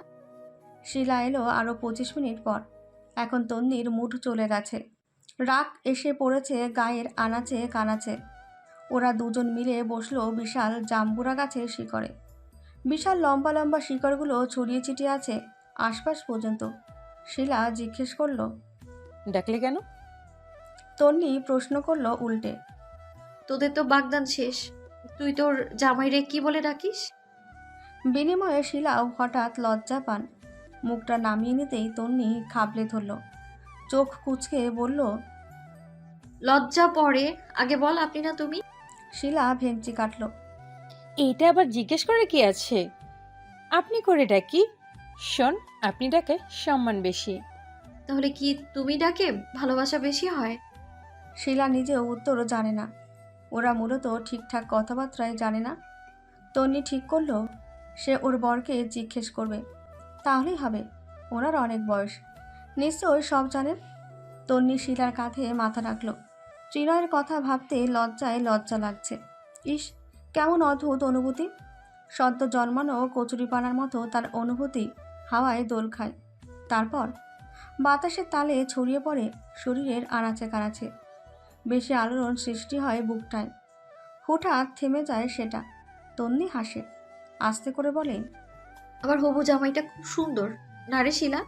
শিলা এলো আরও 25 মিনিট পর। এখন তন্নির মুড চলে গেছে। রাগ এসে পড়েছে গায়ের আনাচে কানাচে। ওরা দুজন মিলে বসলো বিশাল জাম্বুরা গাছের শিকড়ে। বিশাল লম্বা লম্বা শিকড়গুলো ছড়িয়ে ছিটিয়ে আছে আশপাশ পর্যন্ত। শিলা জিজ্ঞেস করলো, ডাকলে কেন? তন্নি প্রশ্ন করলো উল্টে। তোদের তো বাগদান শেষ, তুই তোর জামাইরে কি বলে ডাকিস? বিনিময়ে শিলাও হঠাৎ লজ্জা পান। মুখটা নামিয়ে নিতেই তন্নি খাবলে ধরল। চোখ কুচকে বলল, লজ্জা পড়ে, আগে বল আপনি না তুমি। শিলা ভেঙচি কাটল। এইটা আবার জিজ্ঞেস করে কি আছে? আপনি করে ডাকি। শোন, আপনি ডাকে সম্মান বেশি। তাহলে কি তুমি ডাকে ভালোবাসা বেশি হয়? শিলা নিজেও উত্তরও জানে না। ওরা মূলত ঠিকঠাক কথাবার্তায় জানে না। তন্নি ঠিক করলো সে ওর বরকে জিজ্ঞেস করবে, তাহলেই হবে। ওনার অনেক বয়স, নিশ্চয়ই সব জানেন। তন্নি শিলার কাঁধে মাথা রাখল। ত্রিনয়ের কথা ভাবতে লজ্জায় লজ্জা লাগছে। ইস, কেমন অদ্ভুত অনুভূতি। সদ্য জন্মানো কচুরিপানার মতো তার অনুভূতি হাওয়ায় দোল খায়। তারপর বাতাসের তালে ছড়িয়ে পড়ে শরীরের আনাচে কানাচে। বেশি আলোড়ন সৃষ্টি হয় বুকটায়। হঠাৎ থেমে যায় সেটা। তন্নি হাসে, আস্তে করে বলে, আমার হবু জামাইটা খুব সুন্দর না রে শিলা?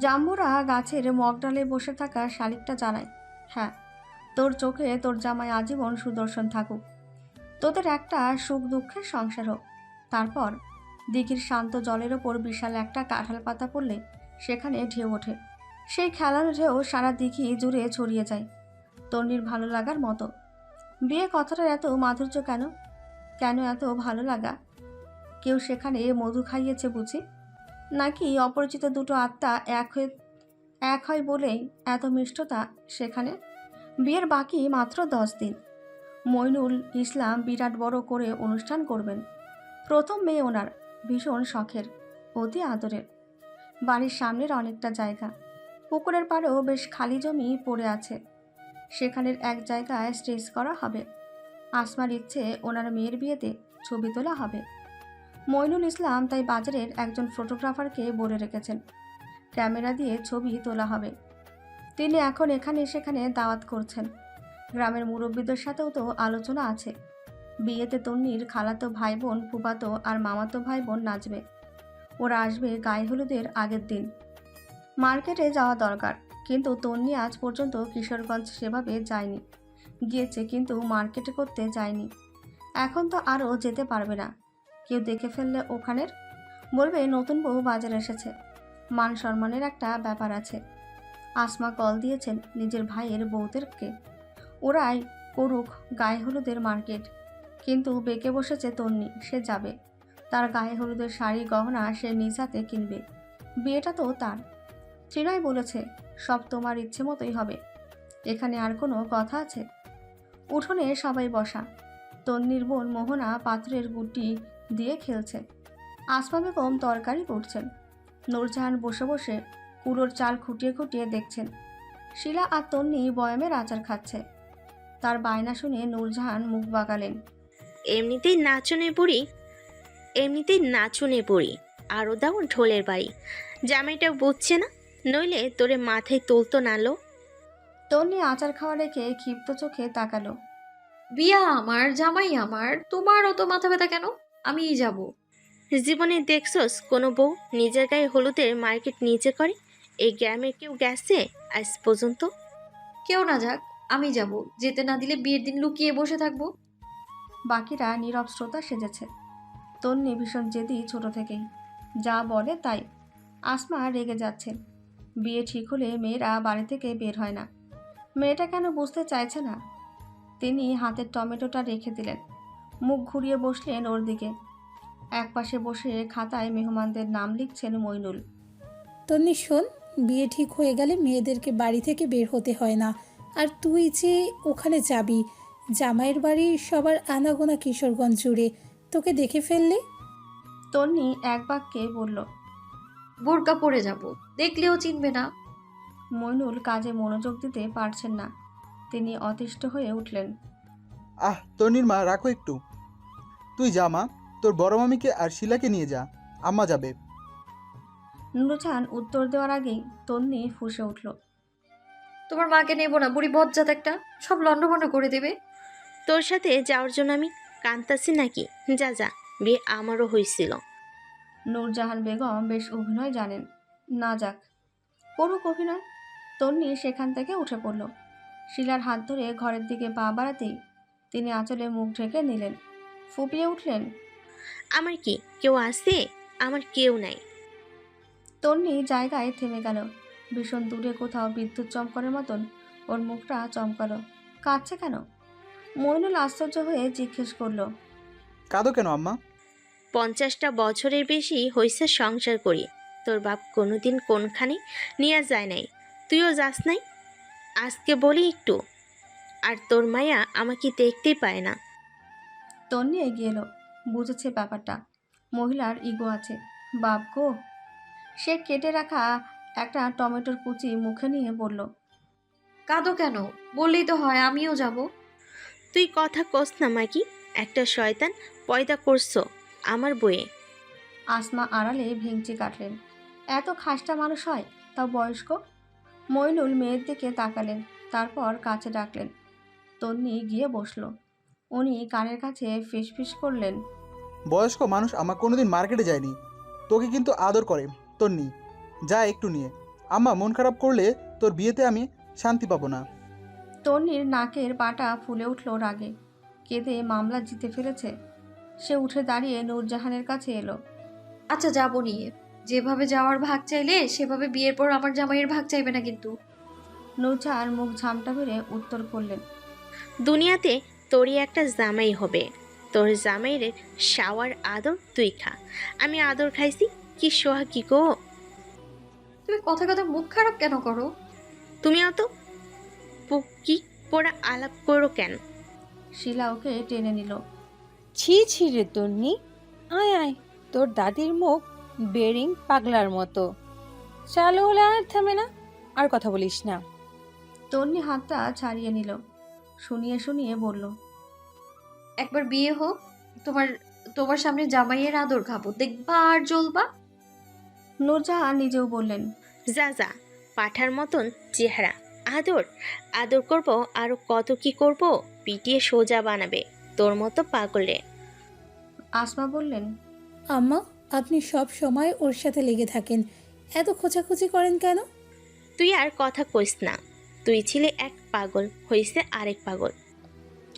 জাম্বুরা গাছের মগডালে বসে থাকা শালিকটা জানায়, হ্যাঁ, তোর চোখে তোর জামাই আজীবন সুদর্শন থাকুক। তোদের একটা সুখ দুঃখের সংসার হোক। তারপর দিঘির শান্ত জলের ওপর বিশাল একটা কাঁঠাল পাতা পড়লে সেখানে ঢেউ ওঠে। সেই খেলার ঢেউ সারা দিঘি জুড়ে ছড়িয়ে যায় তন্নির ভালো লাগার মতো। বিয়ে কথাটার এত মাধুর্য কেন? কেন এত ভালো লাগা? কেউ সেখানে মধু খাইয়েছে বুঝি? নাকি অপরিচিত দুটো আত্মা এক হয় বলেই এত মিষ্টতা সেখানে? বিয়ের বাকি মাত্র 10 দিন। মইনুল ইসলাম বিরাট বড় করে অনুষ্ঠান করবেন। প্রথম মেয়ে ওনার, ভীষণ শখের, অতি আদরের। বাড়ির সামনের অনেকটা জায়গা, পুকুরের পাড়েও বেশ খালি জমি পড়ে আছে। সেখানের এক জায়গায় স্টেজ করা হবে। আসমার ইচ্ছে ওনার মেয়ের বিয়েতে ছবি তোলা হবে। মইনুল ইসলাম তাই বাজারের একজন ফটোগ্রাফারকে বলে রেখেছেন, ক্যামেরা দিয়ে ছবি তোলা হবে। তিনি এখন এখানে সেখানে দাওয়াত করছেন। গ্রামের মুরব্বীদের সাথেও তো আলোচনা আছে। বিয়েতে তন্নির খালাতো ভাই বোন, ফুফাতো আর মামাতো ভাই বোন নাচবে। ওরা আসবে গায়ে হলুদের আগের দিন। মার্কেটে যাওয়া দরকার, কিন্তু তন্নি আজ পর্যন্ত কিশোরগঞ্জ সেভাবে যায়নি। গিয়েছে কিন্তু মার্কেটে করতে যায়নি। এখন তো আরও যেতে পারবে না। কেউ দেখে ফেললে ওখানের বলবে নতুন বউ বাজারে এসেছে। মান সম্মানের একটা ব্যাপার আছে। আসমা কল দিয়েছেন নিজের ভাইয়ের বউদেরকে, ওরাই করুক গায়ে হলুদের মার্কেট। কিন্তু বেঁকে বসেছে তন্নি, সে যাবে। তার গায়ে হলুদের শাড়ি গহনা সে নিজ হাতে কিনবে। বিয়েটা তো তার। ত্রিনয় বলেছে, সব তোমার ইচ্ছে মতোই হবে। এখানে আর কোনো কথা আছে? উঠোনে সবাই বসা। তন্নির বোন মোহনা পাথরের গুটি দিয়ে খেলছে। আসমা বেগম তরকারি করছেন। নূরজাহান বসে বসে কুলোর চাল খুঁটিয়ে খুঁটিয়ে দেখছেন। শিলা আর তন্নি বয়ামের আচার খাচ্ছে। তার বায়না শুনে নূরজাহান মুখ বাঁকালেন। এমনিতেই নাচনে বুড়ি। আরও দাও ঢোলের বাড়ি। জামাইটাও বুঝছে না, নইলে তোরে মাথায় তুলতো নালো। তন্নি আচার খাওয়া রেখে ক্ষিপ্ত চোখে তাকালো। বিয়া আমার, জামাই আমার, তোমার অত মাথা ব্যথা কেন? আমিই যাব। জীবনে দেখছস কোনো বউ নিজের গায়ে হলুদের মার্কেট নিজে করে? এই গ্রামের কেউ গেছে আজ পর্যন্ত? কেউ না যাক, আমি যাব। যেতে না দিলে বিয়ের দিন লুকিয়ে বসে থাকবো। বাকিরা নীরব শ্রোতা সেজেছে। তন্নি ভীষণ জেদি ছোট থেকেই, যা বলে তাই। আসমা রেগে যাচ্ছে। বিয়ে ঠিক হলে মেয়েরা বাড়ি থেকে বের হয় না। মেয়েটা কেন বুঝতে চাইছে না? তিনি হাতের টমেটোটা রেখে দিলেন, মুখ ঘুরিয়ে বসলেন ওর দিকে। একপাশে বসে খাতায় মেহমানদের নাম লিখছেন মইনুল। তন্নি শোন, বিয়ে ঠিক হয়ে গেলে মেয়েদেরকে বাড়ি থেকে বের হতে হয় না। আর তুই যে ওখানে যাবি, জামাইয়ের বাড়ি সবার আনাগোনা কিশোরগঞ্জ জুড়ে, তোকে দেখে ফেললে। তন্নি এক বাক্যে বলল। বোরকা পরে যাব, দেখলেও চিনবে না। মইনুল কাজে মনোযোগ দিতে পারছেন না। তিনি অতিষ্ঠ হয়ে উঠলেন। তন্নির মা রাখো একটু। তুই যা মা, তোর বড় মামিকে আর শিলাকে নিয়ে যা, আম্মা যাবে। নুরজাহান উত্তর দেওয়ার আগেই তন্নি ফুঁসে উঠল। তোমার মাকে নেব না, বুড়ি বজ্জাত একটা, সব লন্ডভন্ড করে দেবে। তোর সাথে যাওয়ার জন্য আমি কান্তাছি নাকি? যা যা, বিয়ে আমারও হয়েছিল। নূরজাহান বেগম বেশ অভিনয় জানেন, না যাক, করুক অভিনয়। তন্নি সেখান থেকে উঠে পড়ল। শিলার হাত ধরে ঘরের দিকে পা বাড়াতেই তিনি আঁচলে মুখ ঢেকে নিলেন, ফুপিয়ে উঠলেন। আমার কি কেউ আছে? আমার কেউ নাই। তন্নি জায়গায় থেমে গেল। ভীষণ দূরে কোথাও বিদ্যুৎ চমকানোর মতন ওর মুখটা চমকালো। কাঁদছে কেন? মইনুল আশ্চর্য হয়ে জিজ্ঞেস করল। কাঁদো কেন আম্মা? 50টা বছরের বেশি হয়েছে সংসার করি, তোর বাপ কোনোদিন কোনখানে নিয়ে যায় নাই, তুইও যাস নাই। আজকে বলি একটু, আর তোর মায়া আমাকে দেখতেই পায় না। তন্নি এগিয়ে এলো, বুঝেছে ব্যাপারটা। মহিলার ইগো আছে। বাপ গো! সে কেটে রাখা একটা টমেটোর কুচি মুখে নিয়ে বলল। কাঁদো কেন? বললেই তো হয়, আমিও যাব। তুই কথা কস না মাকি, একটা শয়তান পয়দা করছো আমার বইয়ে। আসমা আড়ালে ভেঙচি কাটলেন। এত খাসটা মানুষ হয়, তাও বয়স্ক? মইনুল মেয়ের দিকে তাকালেন, তারপর কাছে ডাকলেন। তন্নি গিয়ে বসলো। উনি কানের কাছে ফিসফিস করলেন। বয়স্ক মানুষ আমার কোনোদিন মার্কেটে যায়নি, তোকে কিন্তু আদর করে। তন্নি যা একটু নিয়ে, আম্মা মন খারাপ করলে তোর বিয়েতে আমি শান্তি পাবো না। তন্নির নাকের পাটা ফুলে উঠল রাগে। কেঁদে মামলা জিতে ফেলেছে। সে উঠে দাঁড়িয়ে নূরজাহানের কাছে এলো। আচ্ছা যাবো নিয়ে, যেভাবে যাওয়ার ভাগ চাইলে সেভাবে বিয়ের পর আমার জামাইয়ের ভাগ চাইবে না কিন্তু। নূরজাহান মুখ ঝামটা মেরে উত্তর করলেন। দুনিয়াতে তোরই একটা জামাই হবে, তোর জামাইয়ের শাওয়ার আদর তুই খা। আমি আদর খাইছি কি সোহাগী গো। তুমি কথা কথা মুখ খারাপ কেন করো? তুমি অত পুকি পোড়া আলাপ করো কেন? শিলা ওকে টেনে নিল। ছি ছি রে তন্নি, আয় আয়, তোর দাদির মুখ বেরিং পাগলার মতো। চালু হলে আর থামে না, আর কথা বলিস না। তন্নি হাতটা ছাড়িয়ে নিল, শুনিয়ে শুনিয়ে বলল। একবার বিয়ে হোক, তোমার তোমার সামনে জামাইয়ের আদর খাবো, দেখবা আর জ্বলবা। নূরজাহান নিজেও বললেন। যা যা, পাঠার মতন চেহারা। আদর আদর করব, আরো কত কি করব, পিটিয়ে সোজা বানাবে তোর মতো পাগলে। আসমা বললেন। আম্মা, আপনি সব সময় ওর সাথে লেগে থাকেন, এত খোঁচাখুচি করেন কেন? তুই আর কথা কইস না, তুই ছিলে এক পাগল, হইছে আরেক পাগল।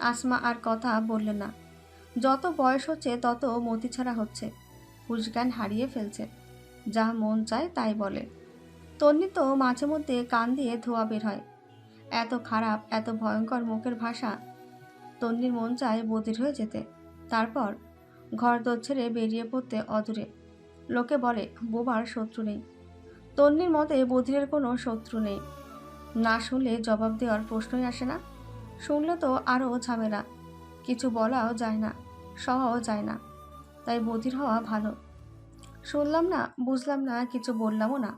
আসমা আর কথা বললেন না। যত বয়স হচ্ছে তত মতিছাড়া হচ্ছে, হুঁশজ্ঞান হারিয়ে ফেলছে, যা মন চায় তাই বলে। তন্নি তো মাঝে মধ্যে কান দিয়ে ধোয়া বের হয়। এত খারাপ, এত ভয়ঙ্কর মুখের ভাষা। তন্নির মন চায় বধির হয়ে যেতে, তারপর ঘর দোর ছেড়ে বেরিয়ে পড়তে অদূরে। লোকে বলে বোবার শত্রু নেই। তন্নির মতে বধিরের কোনো শত্রু নেই। না শুনলে জবাব দেওয়ার প্রশ্নই আসে না, শুনলে তো আরও ঝামেলা। কিছু বলাও যায় না, সহাও যায় না। তাই বধির হওয়া ভালো। শুনলাম না, বুঝলাম না, কিছু বললামও না।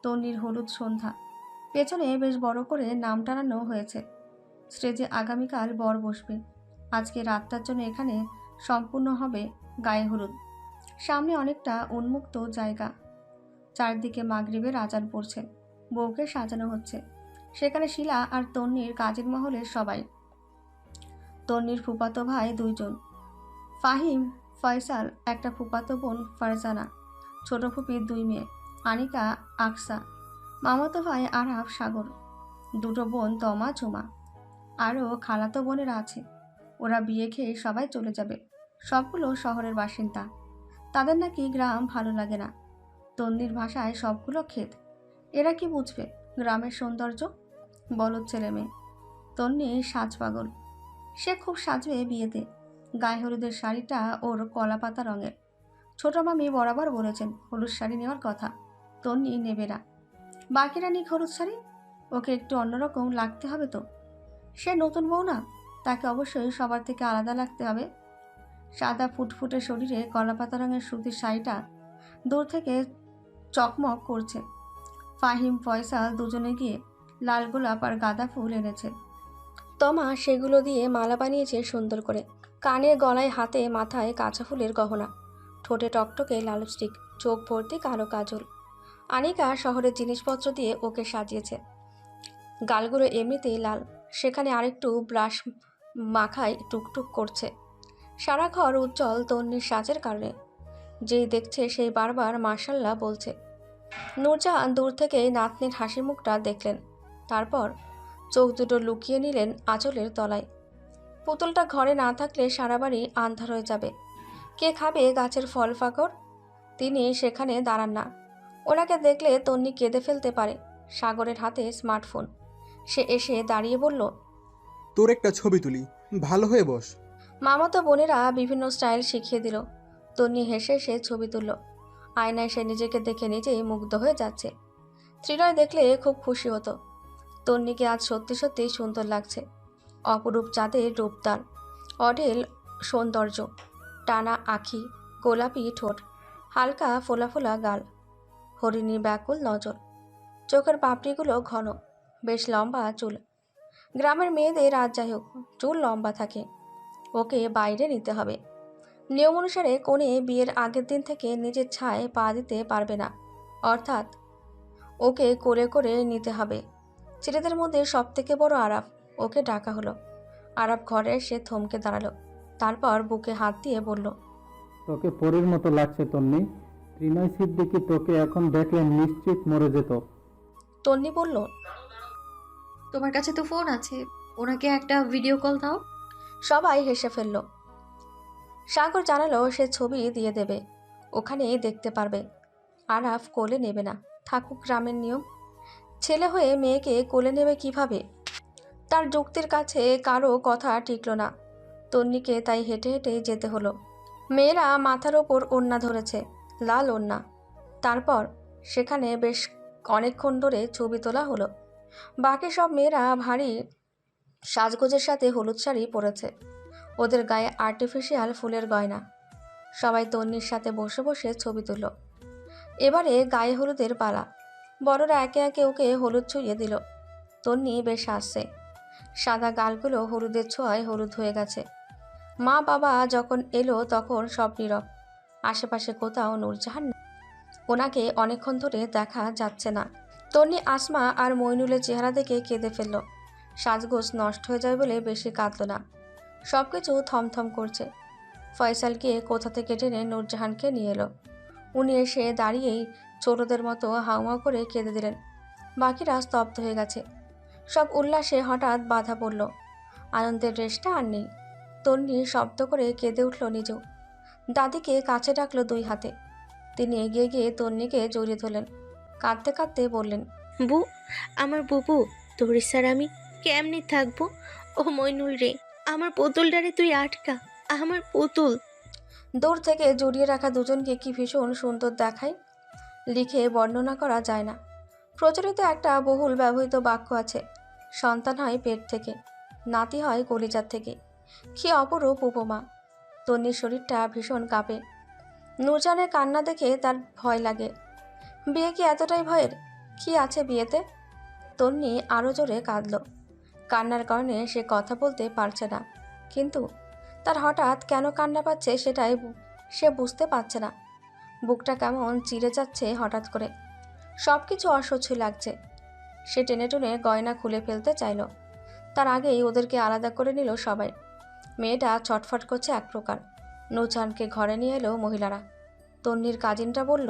তন্নির হলুদ সন্ধ্যা, পেছনে বেশ বড় করে নাম টানানো হয়েছে। স্টেজে আগামীকাল বর বসবে। আজকে রাতটার জন্য এখানে সম্পূর্ণ হবে গায়ে হলুদ। সামনে অনেকটা উন্মুক্ত জায়গা, চারদিকে মাগরিবের আজান পড়ছে, বউকে সাজানো হচ্ছে। সেখানে শিলা আর তন্নির কাজের মহলের সবাই। তন্নির ফুফাতো ভাই 2 জন, ফাহিম, ফয়সাল, একটা ফুফাতো বোন ফারজানা, ছোট ফুপির 2 মেয়ে, আনিকা, আকসা, মামাতো ভাই আরাফ, সাগর, 2টো বোন তমা, ঝুমা, আরও খালাতো বোনেরা আছে। ওরা বিয়ে খেয়ে সবাই চলে যাবে। সবগুলো শহরের বাসিন্দা। তাদের নাকি গ্রাম ভালো লাগে না। তন্নির ভাষায় সবগুলো ক্ষেত। এরা কি বুঝবে গ্রামের সৌন্দর্য? বলদ ছেলে মেয়ে। তন্নি সাজ পাগল। সে খুব সাজবে বিয়েতে। গায়ে হলুদের শাড়িটা ওর কলা পাতা রঙের। ছোট মামি বরাবর বলেছেন হলুদ শাড়ি নেওয়ার কথা। তন্নি নেবে না। বাকিরা নিক হলুদ শাড়ি, ওকে একটু অন্যরকম লাগতে হবে তো। সে নতুন বউ না, তাকে অবশ্যই সবার থেকে আলাদা লাগতে হবে। সাদা ফুটফুটে শরীরে কলাপাতা রঙের সুতির শাড়িটা দূর থেকে চকমক করছে। ফাহিম, ফয়সাল দুজনে গিয়ে লাল গোলাপ আর গাঁদা ফুল এনেছে। তমা সেগুলো দিয়ে মালা বানিয়েছে সুন্দর করে। কানে, গলায়, হাতে, মাথায় কাঁচা ফুলের গহনা, ঠোঁটে টকটকে লাল লিপস্টিক, চোখ ভর্তি কালো কাজল। আনিকা শহরের জিনিসপত্র দিয়ে ওকে সাজিয়েছে। গালগুলো এমনিতেই লাল, সেখানে আরেকটু ব্রাশ মাখায় টুকটুক করছে। সারা ঘর উজ্জ্বল তন্নির সাজের কারণে। যেই দেখছে সেই বারবার মাশাল্লাহ বলছে। নূরজাহান দূর থেকে নাতনির হাসি মুখটা দেখলেন, তারপর চোখ দুটো লুকিয়ে নিলেন আঁচলের তলায়। পুতুলটা ঘরে না থাকলে সারা বাড়ি আন্ধার হয়ে যাবে। কে খাবে গাছের ফল ফাকর? তিনি সেখানে দাঁড়ান না। ওনাকে দেখলে তন্নি কেঁদে ফেলতে পারে। সাগরের হাতে স্মার্টফোন। সে এসে দাঁড়িয়ে বলল, তোর একটা ছবি তুলি, ভালো হয়ে বস। মামাতো বোনেরা বিভিন্ন স্টাইল শিখিয়ে দিল। তন্নি হেসে হেসে ছবি তুলল। আয়নায় সে নিজেকে দেখে নিজেই মুগ্ধ হয়ে যাচ্ছে। ত্রিনয় দেখলে খুব খুশি হতো। তন্নিকে আজ সত্যি সত্যি সুন্দর লাগছে। অপরূপ চাঁদের রূপদার, অঢেল সৌন্দর্য, টানা আঁখি, গোলাপি ঠোঁট, হালকা ফোলা ফোলা গাল, হরিণীর ব্যাকুল নজর, চোখের পাপড়িগুলো ঘন, বেশ লম্বা চুল। গ্রামের মেয়েদের আজ যাই হোক চুল লম্বা থাকে। ওকে বাইরে নিতে হবে। নিয়ম অনুসারে কোণে বিয়ের আগের দিন থেকে নিজের ছায় পা দিতে পারবে না, অর্থাৎ ওকে কোলে করে নিতে হবে। ছেলেদের মধ্যে সব থেকে বড় আরাফ। ওকে ডাকা হলো। আরাফ ঘরে এসে থমকে দাঁড়ালো, তারপর বুকে হাত দিয়ে বলল, তোকে পরীর মতো লাগছে তন্নি। ত্রিনয় সিদ্দিকী তোকে এখন দেখলে নিশ্চিত মরে যেত। তন্নি বলল, তোমার কাছে তো ফোন আছে, ওনাকে একটা ভিডিও কল দাও। সবাই হেসে ফেলল। সাগর জানালো সে ছবি দিয়ে দেবে, ওখানেই দেখতে পারবে। আরাফ কোলে নেবে না, থাকুক গ্রামের নিয়ম। ছেলে হয়ে মেয়েকে কোলে নেবে কিভাবে? তার যুক্তির কাছে কারো কথা টিকল না। তন্নিকে তাই হেঁটে হেঁটে যেতে হলো। মেয়েরা মাথার ওপর ওড়না ধরেছে, লাল ওড়না। তারপর সেখানে বেশ অনেকক্ষণ ধরে ছবি তোলা হলো। বাকি সব মেয়েরা ভারী সাজগোজের সাথে হলুদ শাড়ি পরেছে। ওদের গায়ে আর্টিফিশিয়াল ফুলের গয়না। সবাই তন্নির সাথে বসে বসে ছবি তুলল। এবারে গায়ে হলুদের পালা। বড়রা একে একে ওকে হলুদ ছুঁয়ে দিল। তন্নি বেশ হাসছে। সাদা গালগুলো হলুদের ছোঁয়ায় হলুদ হয়ে গেছে। মা বাবা যখন এলো তখন সব নীরব। আশেপাশে কোথাও নূরজাহান নেই। ওনাকে অনেকক্ষণ ধরে দেখা যাচ্ছে না। তন্নি আসমা আর মইনুলের চেহারা দেখে কেঁদে ফেলল। সাজগোজ নষ্ট হয়ে যায় বলে বেশি কাঁদল না। সব কিছু থমথম করছে। ফয়সাল গিয়ে কোথা থেকে টেনে নূরজাহানকে নিয়ে এলো। উনি এসে দাঁড়িয়েই ছোটদের মতো হাউমাউ করে কেঁদে দিলেন। বাকিরা স্তব্ধ হয়ে গেছে। সব উল্লাসে হঠাৎ বাধা পড়ল। আনন্দের রেশটা আর নেই। তন্নি শব্দ করে কেঁদে উঠল নিজেও। দাদিকে কাছে ডাকলো 2 হাতে। তিনি এগিয়ে গিয়ে তন্নিকে জড়িয়ে ধরলেন। কাঁদতে কাঁদতে বললেন, বু, আমার বুবু, তোর স্যার আমি কেমনি থাকবো? ও মইনুল রে, আমার পুতুলটারে তুই আটকা, আমার পুতুল। দূর থেকে জড়িয়ে রাখা দুজনকে কি ভীষণ সুন্দর দেখায়, লিখে বর্ণনা করা যায় না। প্রচলিত একটা বহুল ব্যবহৃত বাক্য আছে, সন্তান হয় পেট থেকে, নাতি হয় কলিজার থেকে। কি অপরূপ উপমা। তন্নির শরীরটা ভীষণ কাঁপে। নূরজাহানের কান্না দেখে তার ভয় লাগে। বিয়ে কি এতটাই ভয়ের? কি আছে বিয়েতে? তন্নি আরও জোরে কাঁদল। কান্নার কারণে সে কথা বলতে পারছে না, কিন্তু তার হঠাৎ কেন কান্না পাচ্ছে সেটাই সে বুঝতে পারছে না। বুকটা কেমন চিড়ে যাচ্ছে হঠাৎ করে। সব কিছু অসহ্য লাগছে। সে টেনে টেনে গয়না খুলে ফেলতে চাইল, তার আগেই ওদেরকে আলাদা করে নিল সবাই। মেয়েটা ছটফট করছে এক প্রকার। নূরজাহানকে ঘরে নিয়ে এলো মহিলারা। তন্নির কাজিনটা বলল,